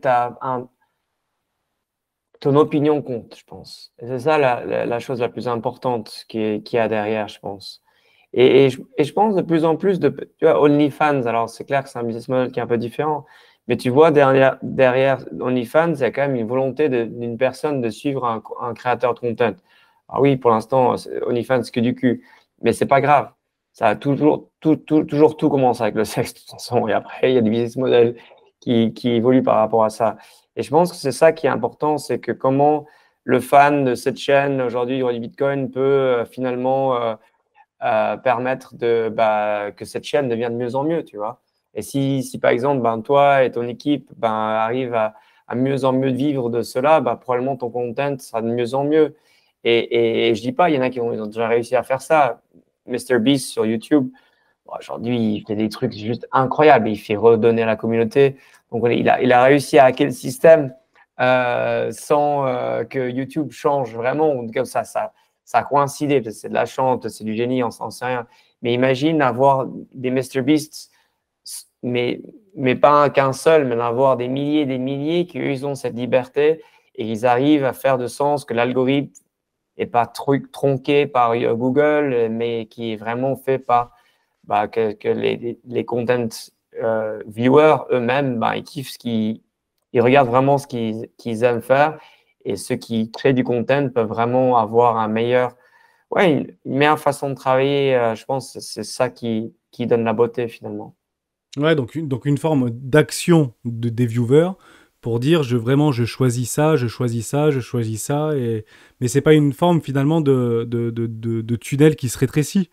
ton opinion compte, je pense. Et c'est ça la chose la plus importante qu'il y a derrière, je pense. Et je pense de plus en plus tu vois, OnlyFans, alors c'est clair que c'est un business model qui est un peu différent, mais tu vois, derrière OnlyFans, il y a quand même une volonté d'une personne de suivre un créateur de content. Alors oui, pour l'instant, OnlyFans, c'est que du cul, mais c'est pas grave. Ça a toujours tout commence avec le sexe, de toute façon, et après, il y a des business models qui évoluent par rapport à ça. Et je pense que c'est ça qui est important, c'est que comment le fan de cette chaîne, aujourd'hui, du Bitcoin, peut finalement permettre que cette chaîne devienne de mieux en mieux, tu vois. Et si par exemple, toi et ton équipe arrivent à mieux en mieux vivre de cela, probablement ton content sera de mieux en mieux. Et je dis pas, il y en a ils ont déjà réussi à faire ça. MrBeast sur YouTube, aujourd'hui, il fait des trucs juste incroyables. Il fait redonner à la communauté. Donc, il a réussi à hacker le système sans que YouTube change vraiment. En tout cas, ça a coïncidé. C'est de la chance, c'est du génie, on n'en sait rien. Mais imagine avoir des MrBeasts, mais pas qu'un seul, mais d'avoir des milliers qui, eux, ils ont cette liberté et ils arrivent à faire de sens que l'algorithme n'est pas tronqué par Google, mais qui est vraiment fait par que les content viewers eux-mêmes, ils kiffent ils regardent vraiment ce qu'ils aiment faire. Et ceux qui créent du content peuvent vraiment avoir une meilleure façon de travailler. Je pense que c'est ça qui donne la beauté finalement. Ouais, donc une forme d'action des viewers pour dire je choisis ça, je choisis ça, je choisis ça, mais c'est pas une forme finalement de tunnel qui se rétrécit.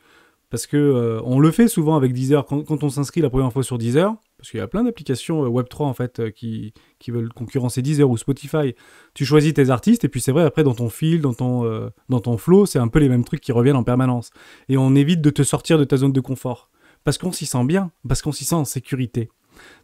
Parce que on le fait souvent avec Deezer, quand on s'inscrit la première fois sur Deezer, parce qu'il y a plein d'applications Web3 en fait qui veulent concurrencer Deezer ou Spotify. Tu choisis tes artistes et puis c'est vrai après dans ton fil, dans ton flow, c'est un peu les mêmes trucs qui reviennent en permanence. Et on évite de te sortir de ta zone de confort. Parce qu'on s'y sent bien, parce qu'on s'y sent en sécurité.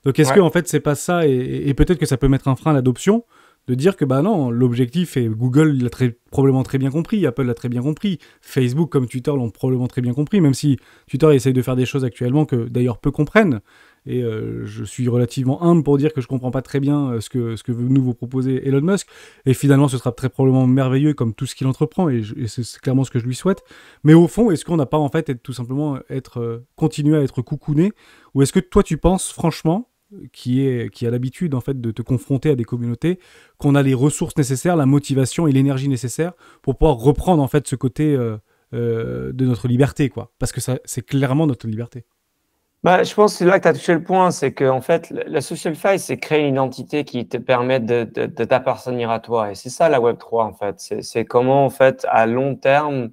Donc est-ce que en fait c'est pas ça et peut-être que ça peut mettre un frein à l'adoption de dire que non, l'objectif est Google l'a probablement très bien compris, Apple l'a très bien compris, Facebook comme Twitter l'ont probablement très bien compris, même si Twitter essaye de faire des choses actuellement que d'ailleurs peu comprennent. Et je suis relativement humble pour dire que je comprends pas très bien ce que veut nous vous proposer Elon Musk. Et finalement, ce sera très probablement merveilleux comme tout ce qu'il entreprend, et c'est clairement ce que je lui souhaite. Mais au fond, est-ce qu'on n'a pas en fait tout simplement continuer à être coucouné, ou est-ce que toi tu penses franchement qui a l'habitude en fait de te confronter à des communautés, qu'on a les ressources nécessaires, la motivation et l'énergie nécessaires pour pouvoir reprendre en fait ce côté de notre liberté, quoi. Parce que ça, c'est clairement notre liberté. Bah, je pense que c'est là que tu as touché le point, c'est que en fait, la social faille, c'est créer une identité qui te permet de t'appartenir à toi. Et c'est ça la Web3, en fait. C'est comment, en fait, à long terme,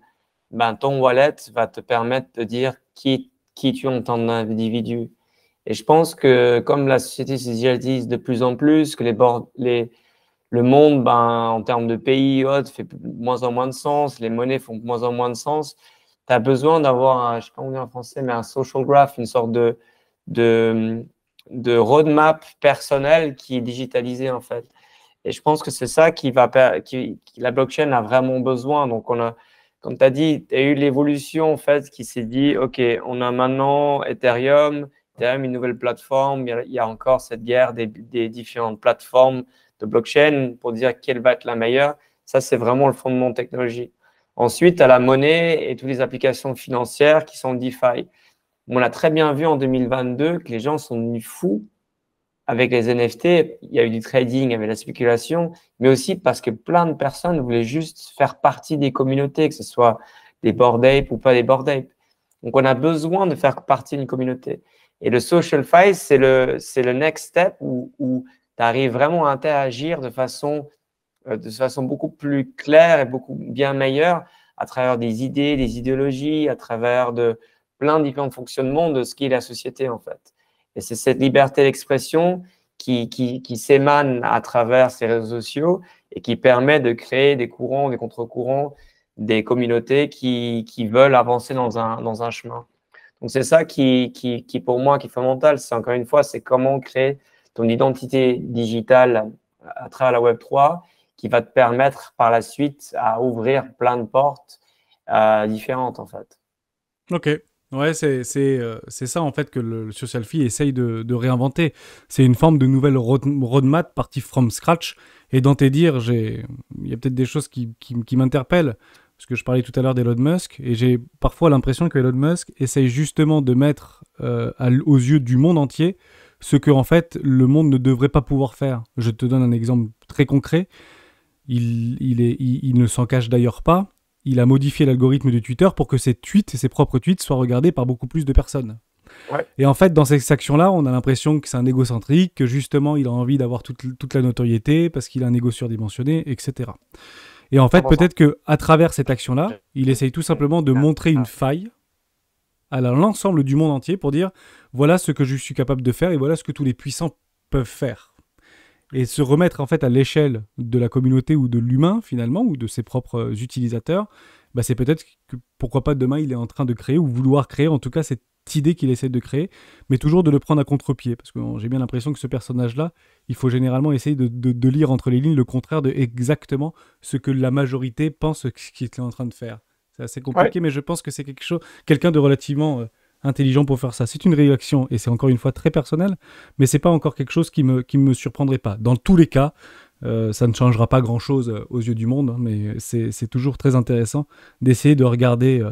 ben, ton wallet va te permettre de dire qui tu es en tant qu'individu. Et je pense que comme la société se digitalise de plus en plus, que le monde, ben, en termes de pays, autres, fait de moins en moins de sens, les monnaies font de moins en moins de sens, tu as besoin d'avoir, je ne sais pas comment dire en français, mais un social graph, une sorte de, de roadmap personnel qui est digitalisé, en fait. Et je pense que c'est ça la blockchain a vraiment besoin. Donc, comme tu as dit, il y a eu l'évolution, en fait, qui s'est dit, OK, on a maintenant Ethereum, une nouvelle plateforme. Il y a encore cette guerre des différentes plateformes de blockchain pour dire quelle va être la meilleure. Ça, c'est vraiment le fondement technologique. Ensuite, tu as la monnaie et toutes les applications financières qui sont DeFi. On a très bien vu en 2022 que les gens sont devenus fous avec les NFT. Il y a eu du trading, il y avait la spéculation, mais aussi parce que plein de personnes voulaient juste faire partie des communautés, que ce soit des Bored Ape ou pas des Bored Ape. Donc, on a besoin de faire partie d'une communauté. Et le social fi, c'est le next step où tu arrives vraiment à interagir de façon beaucoup plus claire et beaucoup bien meilleure à travers des idées, des idéologies, à travers de plein de différents fonctionnements de ce qu'est la société, en fait. Et c'est cette liberté d'expression qui s'émane à travers ces réseaux sociaux et qui permet de créer des courants, des contre-courants, des communautés qui veulent avancer dans un chemin. Donc, c'est ça qui, pour moi, qui est fondamental. C'est encore une fois, c'est comment créer ton identité digitale à travers la Web3 qui va te permettre par la suite à ouvrir plein de portes différentes, en fait. Ok. Ouais, c'est ça en fait que le social fi essaye de réinventer. C'est une forme de nouvelle roadmap partie from scratch. Et dans tes dires, il y a peut-être des choses qui m'interpellent. Parce que je parlais tout à l'heure d'Elon Musk, et j'ai parfois l'impression que Elon Musk essaye justement de mettre aux yeux du monde entier ce que en fait le monde ne devrait pas pouvoir faire. Je te donne un exemple très concret. Il ne s'en cache d'ailleurs pas. Il a modifié l'algorithme de Twitter pour que ses tweets, ses propres tweets, soient regardés par beaucoup plus de personnes. Ouais. Et en fait, dans ces actions-là, on a l'impression que c'est un égocentrique, que justement, il a envie d'avoir toute la notoriété parce qu'il a un égo surdimensionné, etc. Et en fait, peut-être qu'à travers cette action-là, il essaye tout simplement de montrer une faille à l'ensemble du monde entier pour dire voilà ce que je suis capable de faire et voilà ce que tous les puissants peuvent faire. Et se remettre en fait à l'échelle de la communauté ou de l'humain finalement, ou de ses propres utilisateurs, bah, c'est peut-être que pourquoi pas demain il est en train de créer ou vouloir créer en tout cas cette idée qu'il essaie de créer, mais toujours de le prendre à contre-pied, parce que j'ai bien l'impression que ce personnage-là, il faut généralement essayer de lire entre les lignes le contraire de exactement ce que la majorité pense qu'il est en train de faire. C'est assez compliqué, mais je pense que c'est quelqu'un de relativement intelligent pour faire ça. C'est une réaction, et c'est encore une fois très personnel, mais c'est pas encore quelque chose qui me surprendrait pas. Dans tous les cas, ça ne changera pas grand-chose aux yeux du monde, hein, mais c'est toujours très intéressant d'essayer de regarder...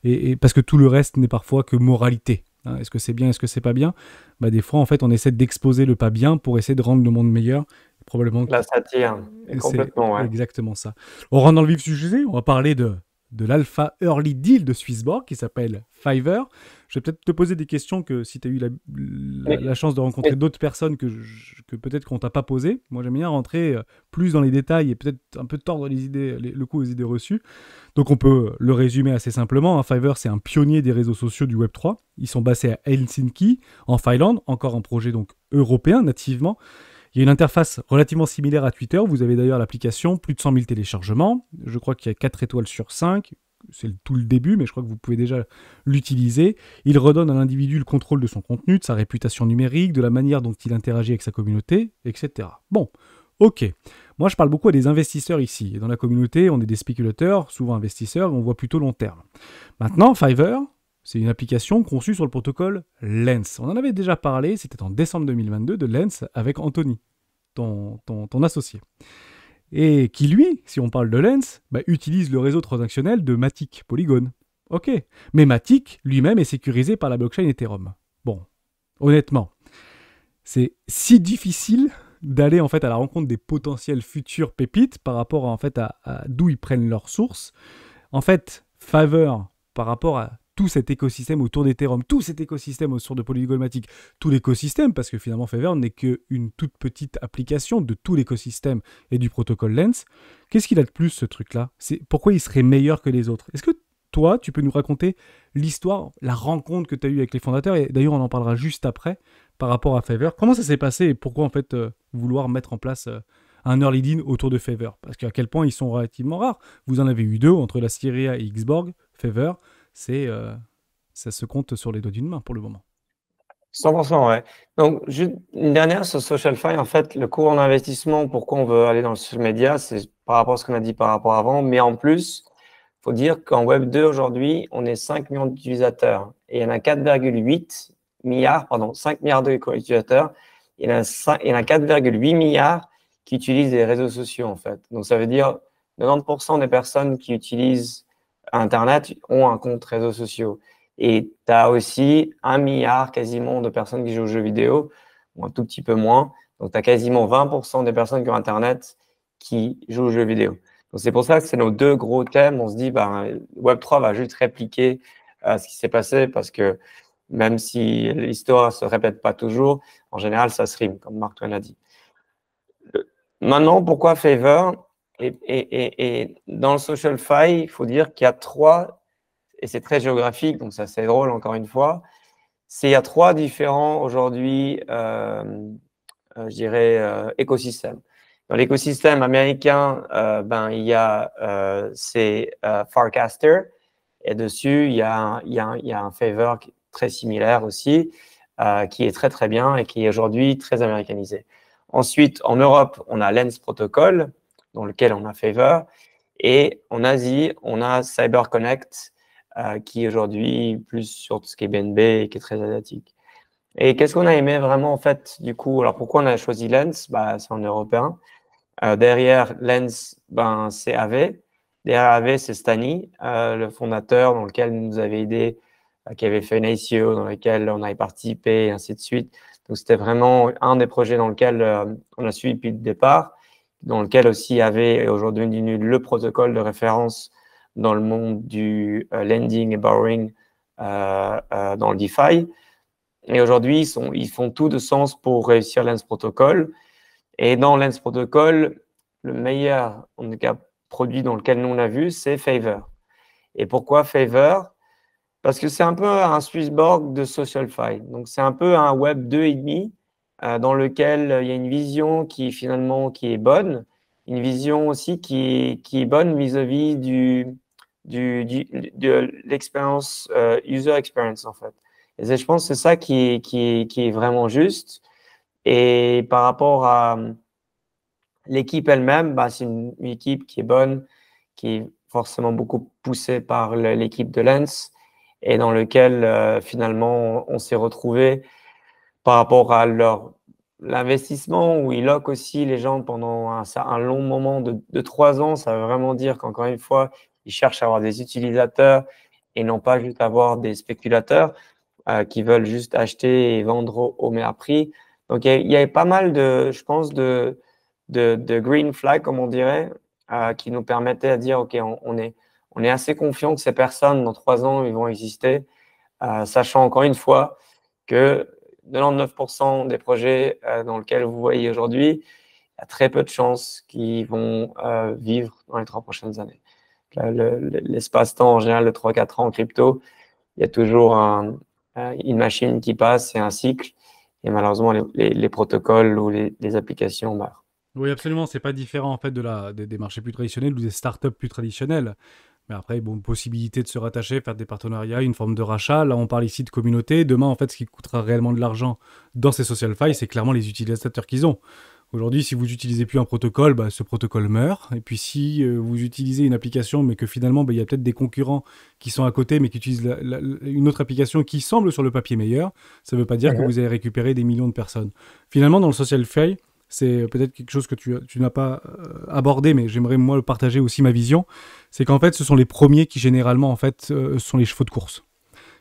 Et parce que tout le reste n'est parfois que moralité. Hein. Est-ce que c'est bien, est-ce que c'est pas bien? Bah, des fois, en fait, on essaie d'exposer le pas bien pour essayer de rendre le monde meilleur. Probablement la satire, complètement, ouais. Exactement ça. On rentre dans le vif du sujet, on va parler de l'alpha early deal de Swissborg qui s'appelle Fiverr. Je vais peut-être te poser des questions que si tu as eu la chance de rencontrer d'autres personnes que peut-être qu'on t'a pas posées. Moi, j'aime bien rentrer plus dans les détails et peut-être un peu tordre le cou aux idées reçues. Donc, on peut le résumer assez simplement. Hein. Fiverr, c'est un pionnier des réseaux sociaux du Web3. Ils sont basés à Helsinki, en Finlande, encore un projet donc européen nativement. Il y a une interface relativement similaire à Twitter. Vous avez d'ailleurs l'application, plus de 100 000 téléchargements. Je crois qu'il y a 4 étoiles sur 5. C'est tout le début, mais je crois que vous pouvez déjà l'utiliser. Il redonne à l'individu le contrôle de son contenu, de sa réputation numérique, de la manière dont il interagit avec sa communauté, etc. Bon, ok. Moi, je parle beaucoup à des investisseurs ici. Et dans la communauté, on est des spéculateurs, souvent investisseurs, et on voit plutôt long terme. Maintenant, Fiverr, c'est une application conçue sur le protocole Lens. On en avait déjà parlé, c'était en décembre 2022, de Lens avec Anthony, ton associé. Et qui, lui, si on parle de Lens, bah, utilise le réseau transactionnel de Matic, Polygon. Ok, mais Matic, lui-même, est sécurisé par la blockchain Ethereum. Bon, honnêtement, c'est si difficile d'aller en fait à la rencontre des potentiels futurs pépites par rapport en fait à d'où ils prennent leurs sources. En fait, Fiverr, par rapport à tout cet écosystème autour d'Ethereum, tout cet écosystème autour de Polygonmatic, tout l'écosystème, parce que finalement Fiverr n'est qu'une toute petite application de tout l'écosystème et du protocole Lens. Qu'est-ce qu'il a de plus, ce truc-là? Pourquoi il serait meilleur que les autres? Est-ce que toi, tu peux nous raconter l'histoire, la rencontre que tu as eue avec les fondateurs? Et d'ailleurs, on en parlera juste après par rapport à Fiverr. Comment ça s'est passé et pourquoi en fait vouloir mettre en place un early lead autour de Fiverr? Parce qu'à quel point ils sont relativement rares. Vous en avez eu deux entre la Styria et Xborg. Fiverr, ça se compte sur les doigts d'une main pour le moment. 100%, ouais. Donc, juste une dernière sur SocialFi. En fait, le cours en investissement, pourquoi on veut aller dans le social media, c'est par rapport à ce qu'on a dit par rapport à avant. Mais en plus, il faut dire qu'en Web 2, aujourd'hui, on est 5 millions d'utilisateurs. Et il y en a 4,8 milliards, pardon, 5 milliards d'utilisateurs. Il y en a 4,8 milliards qui utilisent les réseaux sociaux, en fait. Donc, ça veut dire 90% des personnes qui utilisent Internet ont un compte réseaux sociaux. Et tu as aussi 1 milliard quasiment de personnes qui jouent aux jeux vidéo, ou un tout petit peu moins. Donc, tu as quasiment 20% des personnes qui ont Internet qui jouent aux jeux vidéo. Donc, c'est pour ça que c'est nos deux gros thèmes. On se dit, Web3 va juste répliquer ce qui s'est passé parce que même si l'histoire ne se répète pas toujours, en général, ça se rime, comme Mark Twain a dit. Maintenant, pourquoi Fiverr? Et dans le SocialFi, il faut dire qu'il y a trois, et c'est très géographique, donc ça c'est drôle encore une fois, il y a trois différents aujourd'hui, je dirais, écosystèmes. Dans l'écosystème américain, il y a Farcaster, et dessus, il y a un Fiverr très similaire aussi, qui est très très bien et qui est aujourd'hui très américanisé. Ensuite, en Europe, on a Lens Protocol, dans lequel on a Fiverr. Et en Asie, on a CyberConnect, qui est aujourd'hui plus sur tout ce qui est BNB et qui est très asiatique. Et qu'est-ce qu'on a aimé vraiment, en fait, du coup? Alors, pourquoi on a choisi Lens? C'est en européen. Derrière Lens, c'est AV. Derrière AV, c'est Stani, le fondateur dans lequel il nous avait aidé, qui avait fait une ICO, dans lequel on avait participé, et ainsi de suite. Donc, c'était vraiment un des projets dans lequel on a suivi depuis le départ, dans lequel aussi avait aujourd'hui le protocole de référence dans le monde du lending et borrowing dans le DeFi. Et aujourd'hui, ils font tout de sens pour réussir Lens Protocol. Et dans Lens Protocol, le meilleur, en tout cas, produit dans lequel nous on a vu, c'est Fiverr. Et pourquoi Fiverr? Parce que c'est un peu un Swissborg de SocialFi. Donc, c'est un peu un Web 2,5 dans lequel il y a une vision qui finalement qui est bonne, une vision aussi qui est bonne vis-à-vis de l'expérience, user experience en fait. Et je pense que c'est ça qui est vraiment juste. Et par rapport à l'équipe elle-même, c'est une équipe qui est bonne, qui est forcément beaucoup poussée par l'équipe de Lens et dans lequel finalement on s'est retrouvé par rapport à l'investissement où ils loquent aussi les gens pendant un long moment de 3 ans. Ça veut vraiment dire qu'encore une fois, ils cherchent à avoir des utilisateurs et non pas juste avoir des spéculateurs qui veulent juste acheter et vendre au meilleur prix. Donc, il y avait pas mal je pense, de green flag, comme on dirait, qui nous permettaient de dire, OK, on est assez confiant que ces personnes, dans 3 ans, ils vont exister, sachant encore une fois que 99% des projets dans lesquels vous voyez aujourd'hui, il y a très peu de chances qu'ils vont vivre dans les 3 prochaines années. L'espace-temps, en général, de 3-4 ans en crypto, il y a toujours une machine qui passe, c'est un cycle. Et malheureusement, les protocoles ou les applications meurent. Oui, absolument. C'est pas différent en fait des marchés plus traditionnels ou des startups plus traditionnelles. Mais après, possibilité de se rattacher, faire des partenariats, une forme de rachat. Là, on parle ici de communauté. Demain, en fait, ce qui coûtera réellement de l'argent dans ces SocialFi, c'est clairement les utilisateurs qu'ils ont. Aujourd'hui, si vous n'utilisez plus un protocole, ce protocole meurt. Et puis, si vous utilisez une application, mais que finalement, il y a peut-être des concurrents qui sont à côté, mais qui utilisent une autre application qui semble sur le papier meilleure, ça ne veut pas dire que vous allez récupérer des millions de personnes. Finalement, dans le SocialFi, c'est peut-être quelque chose que tu n'as pas abordé, mais j'aimerais moi le partager aussi ma vision. C'est qu'en fait, ce sont les premiers qui généralement en fait sont les chevaux de course.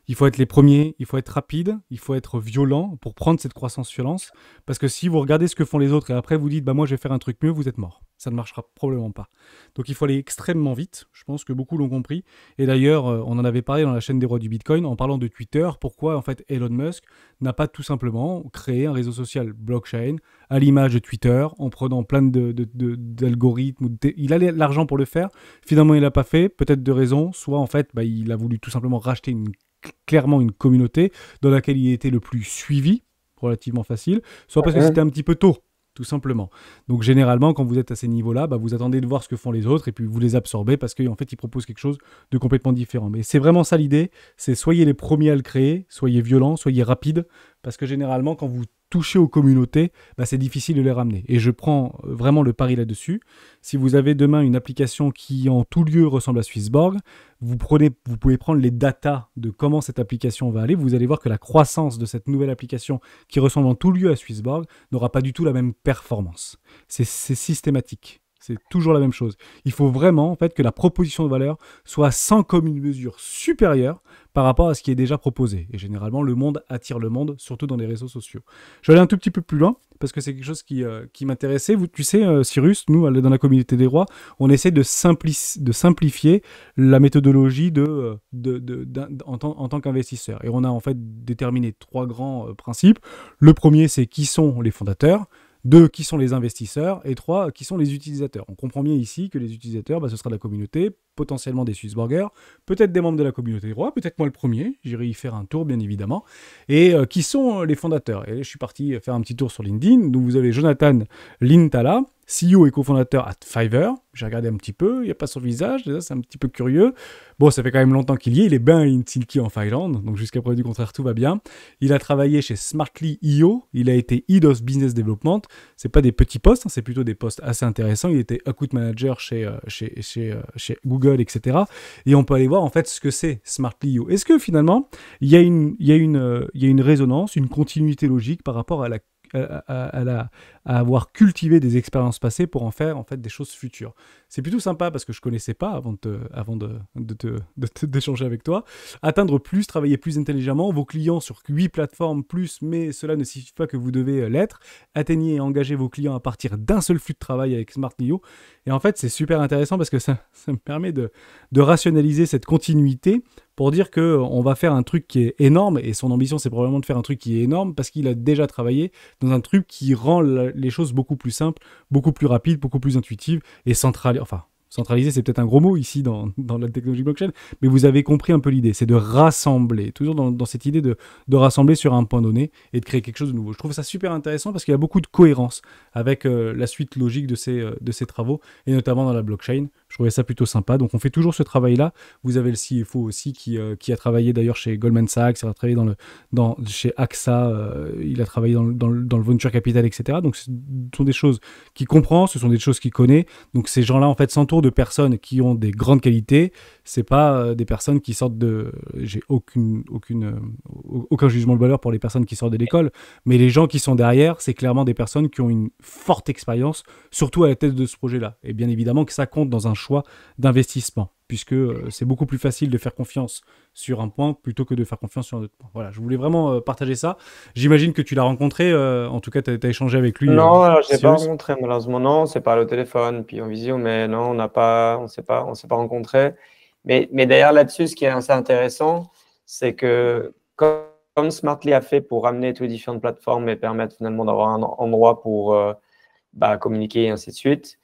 Il faut être les premiers, il faut être rapide, il faut être violent pour prendre cette croissance-violence. Parce que si vous regardez ce que font les autres et après vous dites, bah moi je vais faire un truc mieux, vous êtes mort. Ça ne marchera probablement pas. Donc il faut aller extrêmement vite. Je pense que beaucoup l'ont compris. Et d'ailleurs, on en avait parlé dans la chaîne des rois du Bitcoin en parlant de Twitter. Pourquoi en fait Elon Musk n'a pas tout simplement créé un réseau social blockchain à l'image de Twitter en prenant plein d'algorithmes. Il a l'argent pour le faire. Finalement, il l'a pas fait. Peut-être de raisons. Soit en fait, bah, il a voulu tout simplement racheter clairement une communauté dans laquelle il était le plus suivi, relativement facile, soit parce que c'était un petit peu tôt, tout simplement. Donc généralement, quand vous êtes à ces niveaux-là, bah, vous attendez de voir ce que font les autres et puis vous les absorbez parce qu'en fait, ils proposent quelque chose de complètement différent. Mais c'est vraiment ça l'idée, c'est soyez les premiers à le créer, soyez violents, soyez rapides, parce que généralement, quand vous touchez aux communautés, bah, c'est difficile de les ramener. Et je prends vraiment le pari là-dessus. Si vous avez demain une application qui en tout lieu ressemble à Swissborg, vous pouvez prendre les datas de comment cette application va aller. Vous allez voir que la croissance de cette nouvelle application qui ressemble en tout lieu à Swissborg n'aura pas du tout la même performance. C'est systématique. C'est toujours la même chose. Il faut vraiment en fait, que la proposition de valeur soit sans commune mesure supérieure par rapport à ce qui est déjà proposé. Et généralement, le monde attire le monde, surtout dans les réseaux sociaux. Je vais aller un tout petit peu plus loin, parce que c'est quelque chose qui m'intéressait. Tu sais, Cyrus, nous, dans la communauté des rois, on essaie de simplifier la méthodologie en tant qu'investisseur. Et on a en fait déterminé 3 grands principes. Le premier, c'est qui sont les fondateurs. 2, qui sont les investisseurs, et 3, qui sont les utilisateurs. On comprend bien ici que les utilisateurs, bah, ce sera de la communauté, potentiellement des Swissborgers, peut-être des membres de la communauté des rois, peut-être moi le premier, j'irai y faire un tour bien évidemment, et qui sont les fondateurs. Et je suis parti faire un petit tour sur LinkedIn, donc vous avez Jonathan Lintala, CEO et cofondateur à Fiverr. J'ai regardé un petit peu, il n'y a pas son visage, déjà c'est un petit peu curieux. Bon, ça fait quand même longtemps qu'il y est, il est bien Silky en Finlande, donc jusqu'à preuve du contraire, tout va bien. Il a travaillé chez Smartly.io, il a été Head of Business Development. C'est pas des petits postes, hein, c'est plutôt des postes assez intéressants. Il était Account Manager chez Google, etc. Et on peut aller voir en fait ce que c'est Smartly.io. Est-ce que finalement, il y a une résonance, une continuité logique par rapport à avoir cultivé des expériences passées pour en faire en fait des choses futures. C'est plutôt sympa parce que je connaissais pas avant d'échanger avec toi. Atteindre plus, travailler plus intelligemment, vos clients sur 8 plateformes plus, mais cela ne signifie pas que vous devez l'être. Atteignez et engagez vos clients à partir d'un seul flux de travail avec Smartly.io. Et en fait, c'est super intéressant parce que ça me permet de rationaliser cette continuité pour dire qu'on va faire un truc qui est énorme, et son ambition c'est probablement de faire un truc qui est énorme parce qu'il a déjà travaillé dans un truc qui rend les choses beaucoup plus simples, beaucoup plus rapides, beaucoup plus intuitives et centraliser, c'est peut-être un gros mot ici dans la technologie blockchain, mais vous avez compris un peu l'idée, c'est de rassembler, toujours dans cette idée de rassembler sur un point donné et de créer quelque chose de nouveau. Je trouve ça super intéressant parce qu'il y a beaucoup de cohérence avec la suite logique de ces travaux, et notamment dans la blockchain. Je trouvais ça plutôt sympa, donc on fait toujours ce travail-là. Vous avez le CFO aussi qui a travaillé d'ailleurs chez Goldman Sachs, il a travaillé chez AXA, il a travaillé dans le venture capital, etc. Donc ce sont des choses qu'il comprend, ce sont des choses qu'il connaît, donc ces gens-là en fait s'entourent de personnes qui ont des grandes qualités. C'est pas des personnes qui sortent de... J'ai aucun jugement de valeur pour les personnes qui sortent de l'école, mais les gens qui sont derrière, c'est clairement des personnes qui ont une forte expérience, surtout à la tête de ce projet-là. Et bien évidemment que ça compte dans un choix d'investissement, puisque c'est beaucoup plus facile de faire confiance sur un point plutôt que de faire confiance sur un autre point. Voilà, je voulais vraiment partager ça. J'imagine que tu l'as rencontré, en tout cas tu as échangé avec lui. Non, alors, je ne l'ai pas rencontré malheureusement. Non, on s'est parlé au téléphone, puis en visio, mais non, on s'est pas rencontré. Mais d'ailleurs là-dessus, ce qui est assez intéressant, c'est que comme Smartly a fait pour ramener toutes les différentes plateformes et permettre finalement d'avoir un endroit pour communiquer et ainsi de suite,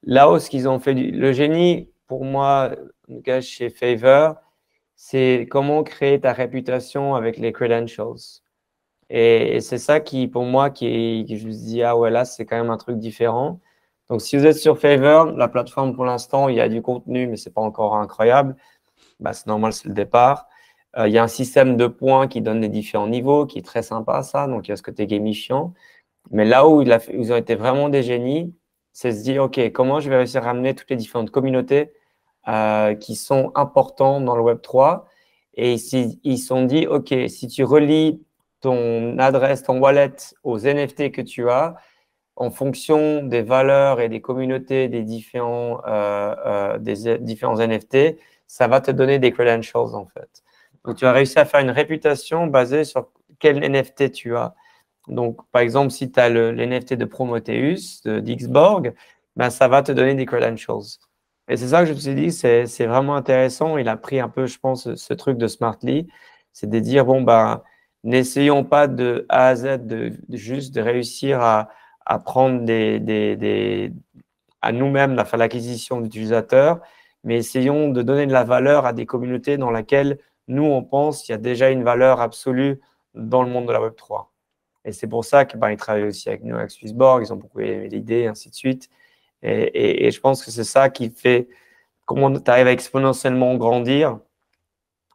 là où ce qu'ils ont fait, le génie pour moi, en tout cas chez Fiverr, c'est comment créer ta réputation avec les credentials. Et c'est ça qui, pour moi, je me dis, ah ouais, là, c'est quand même un truc différent. Donc, si vous êtes sur Fiverr, la plateforme, pour l'instant, il y a du contenu, mais ce n'est pas encore incroyable. Bah, c'est normal, c'est le départ. Il y a un système de points qui donne les différents niveaux, qui est très sympa, ça. Donc, il y a ce côté gamifiant. Mais là où ils ont été vraiment des génies, c'est se dire, OK, comment je vais réussir à ramener toutes les différentes communautés qui sont importantes dans le Web3. Et ils se sont dit, OK, si tu relis ton adresse, ton wallet aux NFT que tu as, en fonction des valeurs et des communautés des différents NFT, ça va te donner des credentials en fait. Donc, tu vas réussir à faire une réputation basée sur quel NFT tu as. Donc, par exemple, si tu as l'NFT de Prometheus, d'Xborg, ben, ça va te donner des credentials. Et c'est ça que je me suis dit, c'est vraiment intéressant. Il a pris un peu, je pense, ce truc de Smartly, c'est de dire, bon, ben, n'essayons pas de A à Z juste de réussir à prendre à nous-mêmes, à faire l'acquisition d'utilisateurs, mais essayons de donner de la valeur à des communautés dans lesquelles nous, on pense qu'il y a déjà une valeur absolue dans le monde de la Web3. Et c'est pour ça qu'ils travaillent aussi avec nous, avec Swissborg, ils ont beaucoup aimé l'idée, ainsi de suite. Et je pense que c'est ça qui fait comment tu arrives à exponentiellement grandir,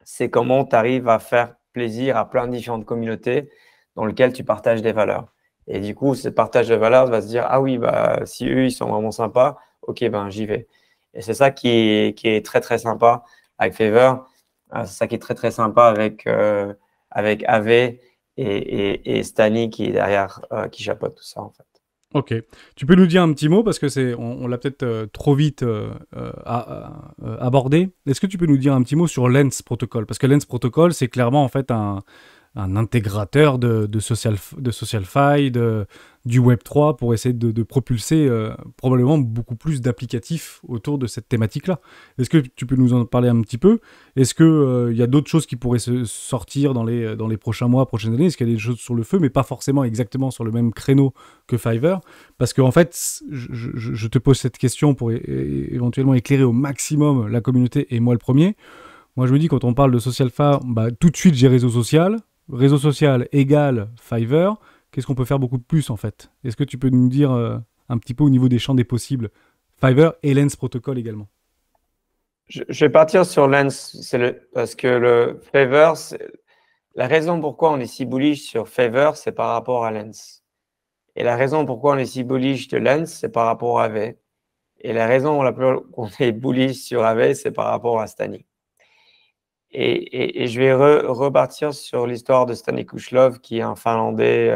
c'est comment tu arrives à faire plaisir à plein de différentes communautés dans lesquelles tu partages des valeurs. Et du coup, ce partage de valeurs va se dire, ah oui, bah, si eux, ils sont vraiment sympas, ok, ben j'y vais. Et c'est ça qui est très, très sympa avec Favor. C'est ça qui est très, très sympa avec AV et Stani qui est derrière, qui chapeaute tout ça, en fait. Ok. Tu peux nous dire un petit mot, parce que on l'a peut-être trop vite abordé. Est-ce que tu peux nous dire un petit mot sur Lens Protocol? Parce que Lens Protocol, c'est clairement en fait un intégrateur de SocialFi, du Web3 pour essayer de propulser probablement beaucoup plus d'applicatifs autour de cette thématique-là. Est-ce que tu peux nous en parler un petit peu? Est-ce qu'il y a d'autres choses qui pourraient se sortir dans les prochains mois, prochaines années? Est-ce qu'il y a des choses sur le feu, mais pas forcément exactement sur le même créneau que Fiverr? Parce qu'en fait, je te pose cette question pour éventuellement éclairer au maximum la communauté, et moi le premier. Moi, je me dis, quand on parle de SocialFi, bah, tout de suite, j'ai réseau social. Réseau social égale Fiverr. Qu'est-ce qu'on peut faire beaucoup de plus, en fait? Est-ce que tu peux nous dire un petit peu au niveau des champs des possibles? Fiverr et Lens Protocol également. Je vais partir sur Lens, parce que le Fiverr, la raison pourquoi on est si bullish sur Fiverr, c'est par rapport à Lens. Et la raison pourquoi on est si bullish de Lens, c'est par rapport à AV. Et la raison pour laquelle on est bullish sur AV, c'est par rapport à Stani. Et je vais repartir sur l'histoire de Stani Kushlov, qui est un Finlandais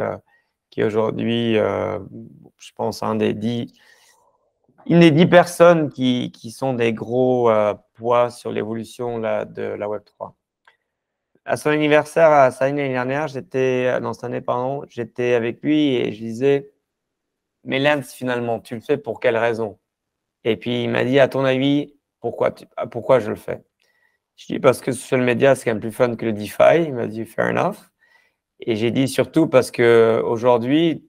qui est aujourd'hui, je pense, une des 10 personnes qui sont des gros poids sur l'évolution de la Web3. À son anniversaire, à sa année l'année dernière, cette année, pardon, j'étais avec lui et je disais, mais Lens, finalement, tu le fais pour quelle raison? Et puis, il m'a dit, à ton avis, pourquoi je le fais? Je dis, parce que social media, c'est quand même plus fun que le DeFi. Il m'a dit, fair enough. Et j'ai dit, surtout parce qu'aujourd'hui,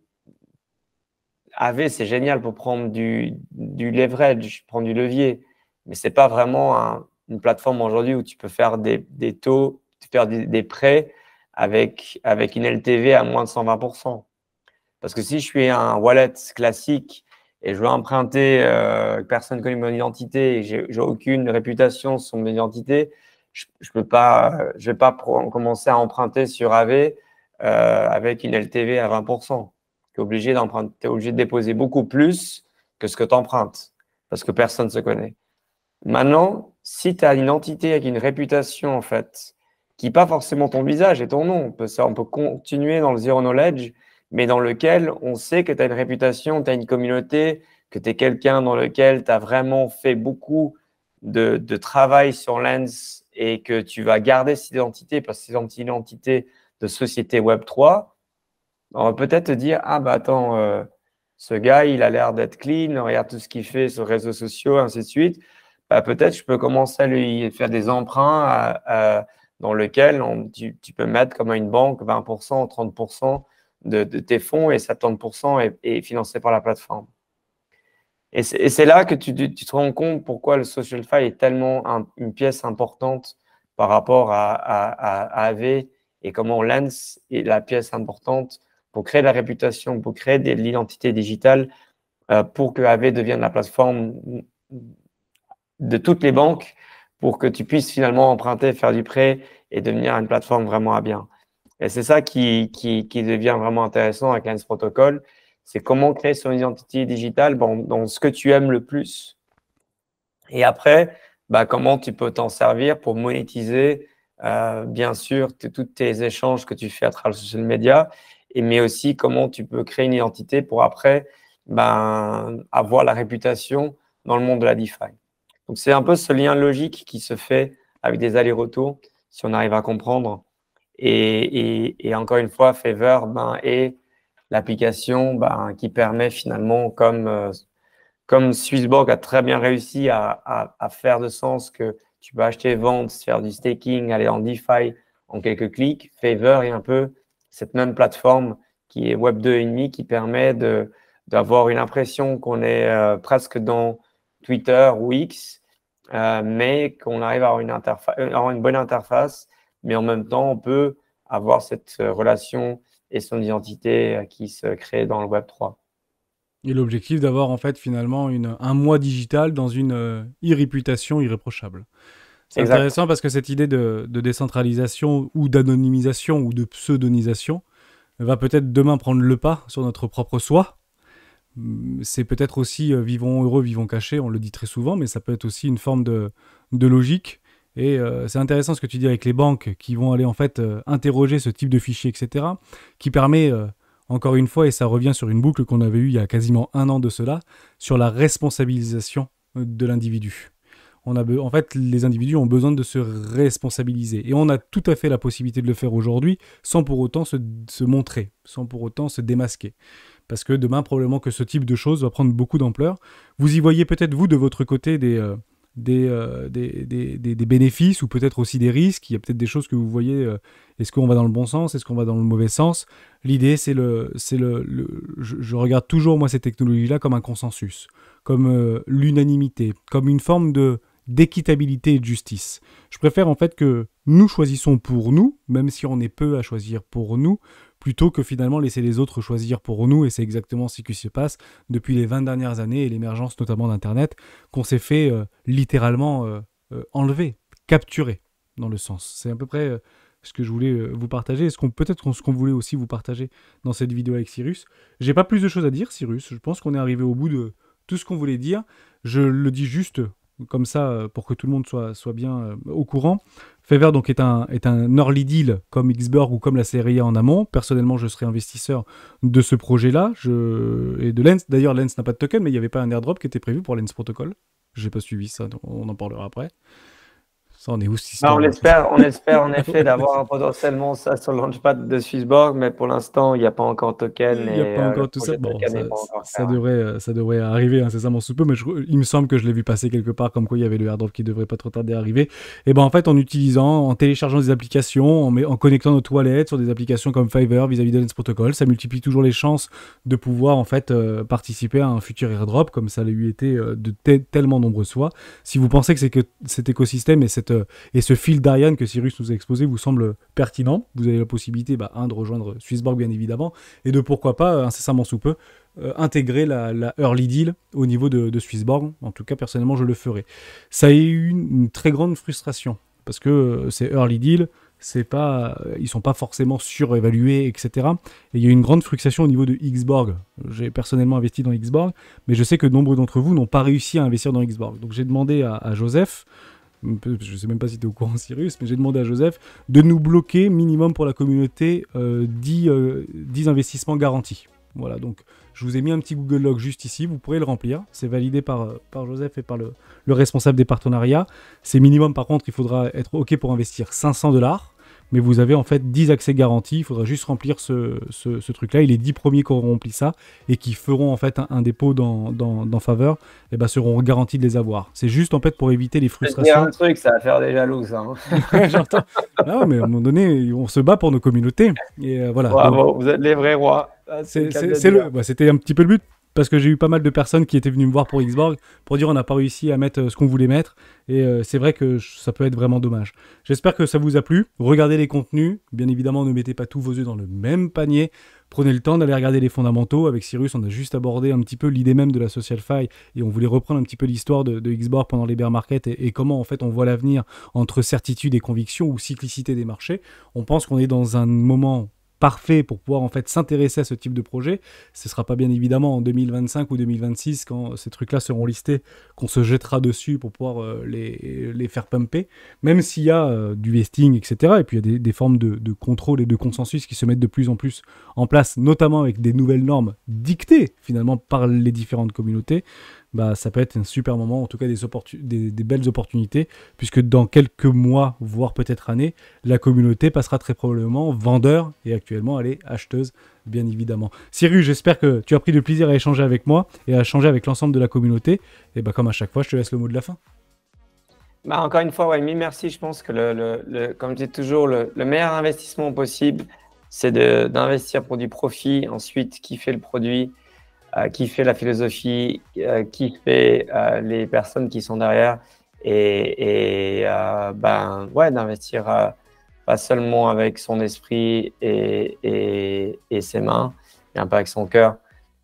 AV, c'est génial pour prendre du leverage, prendre du levier. Mais ce n'est pas vraiment une plateforme aujourd'hui où tu peux faire des taux, faire des prêts avec une LTV à moins de 120%. Parce que si je suis un wallet classique et je veux emprunter, personne ne connaît mon identité et je n'ai aucune réputation sur mon identité, je vais pas commencer à emprunter sur AV avec une LTV à 20%. Tu es obligé de déposer beaucoup plus que ce que tu empruntes parce que personne ne se connaît. Maintenant, si tu as une entité avec une réputation, en fait, qui n'est pas forcément ton visage et ton nom, on peut continuer dans le zero knowledge, mais dans lequel on sait que tu as une réputation, tu as une communauté, que tu es quelqu'un dans lequel tu as vraiment fait beaucoup de travail sur Lens et que tu vas garder cette identité parce que c'est une identité de société Web3, on va peut-être te dire, ah bah attends, ce gars, il a l'air d'être clean, regarde tout ce qu'il fait sur les réseaux sociaux, ainsi de suite. Bah, peut-être je peux commencer à lui faire des emprunts dans lesquels tu peux mettre comme une banque 20%, 30% de tes fonds et 70% est financé par la plateforme. Et c'est là que tu te rends compte pourquoi le SocialFi est tellement une pièce importante par rapport à AV et comment Lens est la pièce importante pour créer la réputation, pour créer de l'identité digitale, pour que AV devienne la plateforme de toutes les banques pour que tu puisses finalement emprunter, faire du prêt et devenir une plateforme vraiment à bien. Et c'est ça qui devient vraiment intéressant avec Lens Protocol, c'est comment créer son identité digitale dans ce que tu aimes le plus. Et après, bah, comment tu peux t'en servir pour monétiser, bien sûr, tous tes échanges que tu fais à travers le social media, mais aussi comment tu peux créer une identité pour après avoir la réputation dans le monde de la DeFi. Donc, c'est un peu ce lien logique qui se fait avec des allers-retours si on arrive à comprendre. Et encore une fois, Favor est l'application qui permet finalement, comme Swissborg a très bien réussi à faire de sens que tu peux acheter, vendre, faire du staking, aller en DeFi en quelques clics. Favor est un peu cette même plateforme qui est Web 2.5 qui permet d'avoir une impression qu'on est presque dans Twitter ou X, mais qu'on arrive à avoir une bonne interface, mais en même temps, on peut avoir cette relation et son identité qui se crée dans le Web 3. Et l'objectif d'avoir en fait finalement un moi digital dans une e-réputation irréprochable. C'est intéressant parce que cette idée de décentralisation ou d'anonymisation ou de pseudonisation va peut-être demain prendre le pas sur notre propre soi. C'est peut-être aussi vivons heureux, vivons cachés, on le dit très souvent, mais ça peut être aussi une forme de logique. Et c'est intéressant ce que tu dis avec les banques qui vont aller en fait interroger ce type de fichier, etc., qui permet, encore une fois, et ça revient sur une boucle qu'on avait eue il y a quasiment 1 an de cela, sur la responsabilisation de l'individu. En fait, les individus ont besoin de se responsabiliser. Et on a tout à fait la possibilité de le faire aujourd'hui sans pour autant se montrer, sans pour autant se démasquer. Parce que demain, probablement que ce type de choses va prendre beaucoup d'ampleur. Vous y voyez peut-être, vous, de votre côté, des bénéfices ou peut-être aussi des risques. Il y a peut-être des choses que vous voyez. Est-ce qu'on va dans le bon sens? Est-ce qu'on va dans le mauvais sens? L'idée, je regarde toujours, moi, ces technologies-là comme un consensus, comme l'unanimité, comme une forme d'équitabilité et de justice. Je préfère en fait que nous choisissons pour nous, même si on est peu à choisir pour nous, plutôt que finalement laisser les autres choisir pour nous, et c'est exactement ce qui se passe depuis les 20 dernières années et l'émergence notamment d'Internet, qu'on s'est fait littéralement enlever, capturer, dans le sens. C'est à peu près ce que je voulais vous partager, peut-être ce qu'on voulait aussi vous partager dans cette vidéo avec Cyrus. J'ai pas plus de choses à dire, Cyrus, je pense qu'on est arrivé au bout de tout ce qu'on voulait dire. Je le dis juste comme ça pour que tout le monde soit bien au courant. Favor donc est un early deal comme Xborg ou comme la série A en amont. Personnellement, je serai investisseur de ce projet-là et de Lens. D'ailleurs, Lens n'a pas de token, mais il n'y avait pas un airdrop qui était prévu pour Lens Protocol. Je n'ai pas suivi ça, donc on en parlera après. Ça, on est où cette histoire? On espère en effet d'avoir potentiellement ça sur le launchpad de Swissborg, mais pour l'instant, il n'y a pas encore de token. Il n'y a pas encore tout ça. Bon, ça devrait arriver incessamment sous peu, mais il me semble que je l'ai vu passer quelque part, comme quoi il y avait le airdrop qui devrait pas trop tarder à arriver. Et ben en fait, en téléchargeant des applications, en connectant nos toilettes sur des applications comme Fiverr vis-à-vis de Lens Protocol, ça multiplie toujours les chances de pouvoir en fait participer à un futur airdrop, comme ça l'a eu été de tellement nombreuses fois. Si vous pensez que cet écosystème et ce fil d'Ariane que Cyrus nous a exposé vous semble pertinent, vous avez la possibilité de rejoindre Swissborg bien évidemment, et de pourquoi pas incessamment sous peu intégrer la early deal au niveau de Swissborg. En tout cas, personnellement, je le ferai. Ça a eu une très grande frustration parce que ces early deals, ils sont pas forcément surévalués, etc. Et il y a une grande frustration au niveau de Xborg. J'ai personnellement investi dans Xborg, mais je sais que nombre d'entre vous n'ont pas réussi à investir dans Xborg. Donc j'ai demandé à Joseph, je ne sais même pas si tu es au courant, Cyrus, mais j'ai demandé à Joseph de nous bloquer minimum pour la communauté 10 investissements garantis. Voilà, donc je vous ai mis un petit Google Log juste ici, vous pourrez le remplir. C'est validé par Joseph et par le responsable des partenariats. C'est minimum, par contre, il faudra être OK pour investir $500. Mais vous avez en fait 10 accès garantis, il faudra juste remplir ce truc-là. Et les 10 premiers qui auront rempli ça et qui feront en fait un dépôt dans Favor, seront garantis de les avoir. C'est juste en fait pour éviter les frustrations. Il y a un truc, ça va faire des jaloux, ça. J'entends. Non, mais à un moment donné, on se bat pour nos communautés. Et voilà. Bravo, vous êtes les vrais rois. C'était un petit peu le but. Parce que j'ai eu pas mal de personnes qui étaient venues me voir pour Xborg pour dire on n'a pas réussi à mettre ce qu'on voulait mettre. Et c'est vrai que ça peut être vraiment dommage. J'espère que ça vous a plu. Regardez les contenus. Bien évidemment, ne mettez pas tous vos œufs dans le même panier. Prenez le temps d'aller regarder les fondamentaux. Avec Cyrus, on a juste abordé un petit peu l'idée même de la social fi et on voulait reprendre un petit peu l'histoire de Xborg pendant les bear markets et comment en fait on voit l'avenir entre certitude et conviction ou cyclicité des marchés. On pense qu'on est dans un moment parfait pour pouvoir en fait s'intéresser à ce type de projet. Ce ne sera pas bien évidemment en 2025 ou 2026 quand ces trucs-là seront listés qu'on se jettera dessus pour pouvoir les faire pumper, même s'il y a du vesting, etc. Et puis il y a des formes de contrôle et de consensus qui se mettent de plus en plus en place, notamment avec des nouvelles normes dictées finalement par les différentes communautés. bah, ça peut être un super moment, en tout cas des belles opportunités, puisque dans quelques mois, voire peut-être années, la communauté passera très probablement vendeur et actuellement elle est acheteuse, bien évidemment. Cyrus, j'espère que tu as pris du plaisir à échanger avec moi et à échanger avec l'ensemble de la communauté. Et bah, comme à chaque fois, je te laisse le mot de la fin. Bah, encore une fois, ouais, mille merci. Je pense que, comme je dis toujours, le meilleur investissement possible, c'est d'investir pour du profit. Ensuite, kiffer le produit, kiffer la philosophie, kiffer les personnes qui sont derrière. Ben, ouais, d'investir pas seulement avec son esprit et ses mains, mais un peu avec son cœur.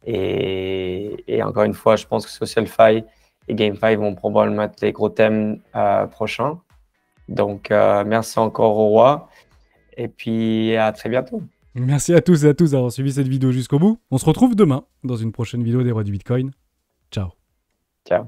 Et encore une fois, je pense que SocialFi et GameFi vont probablement être les gros thèmes prochains. Donc, merci encore au roi. Et puis, à très bientôt. Merci à tous et à tous d'avoir suivi cette vidéo jusqu'au bout. On se retrouve demain dans une prochaine vidéo des rois du Bitcoin. Ciao. Ciao.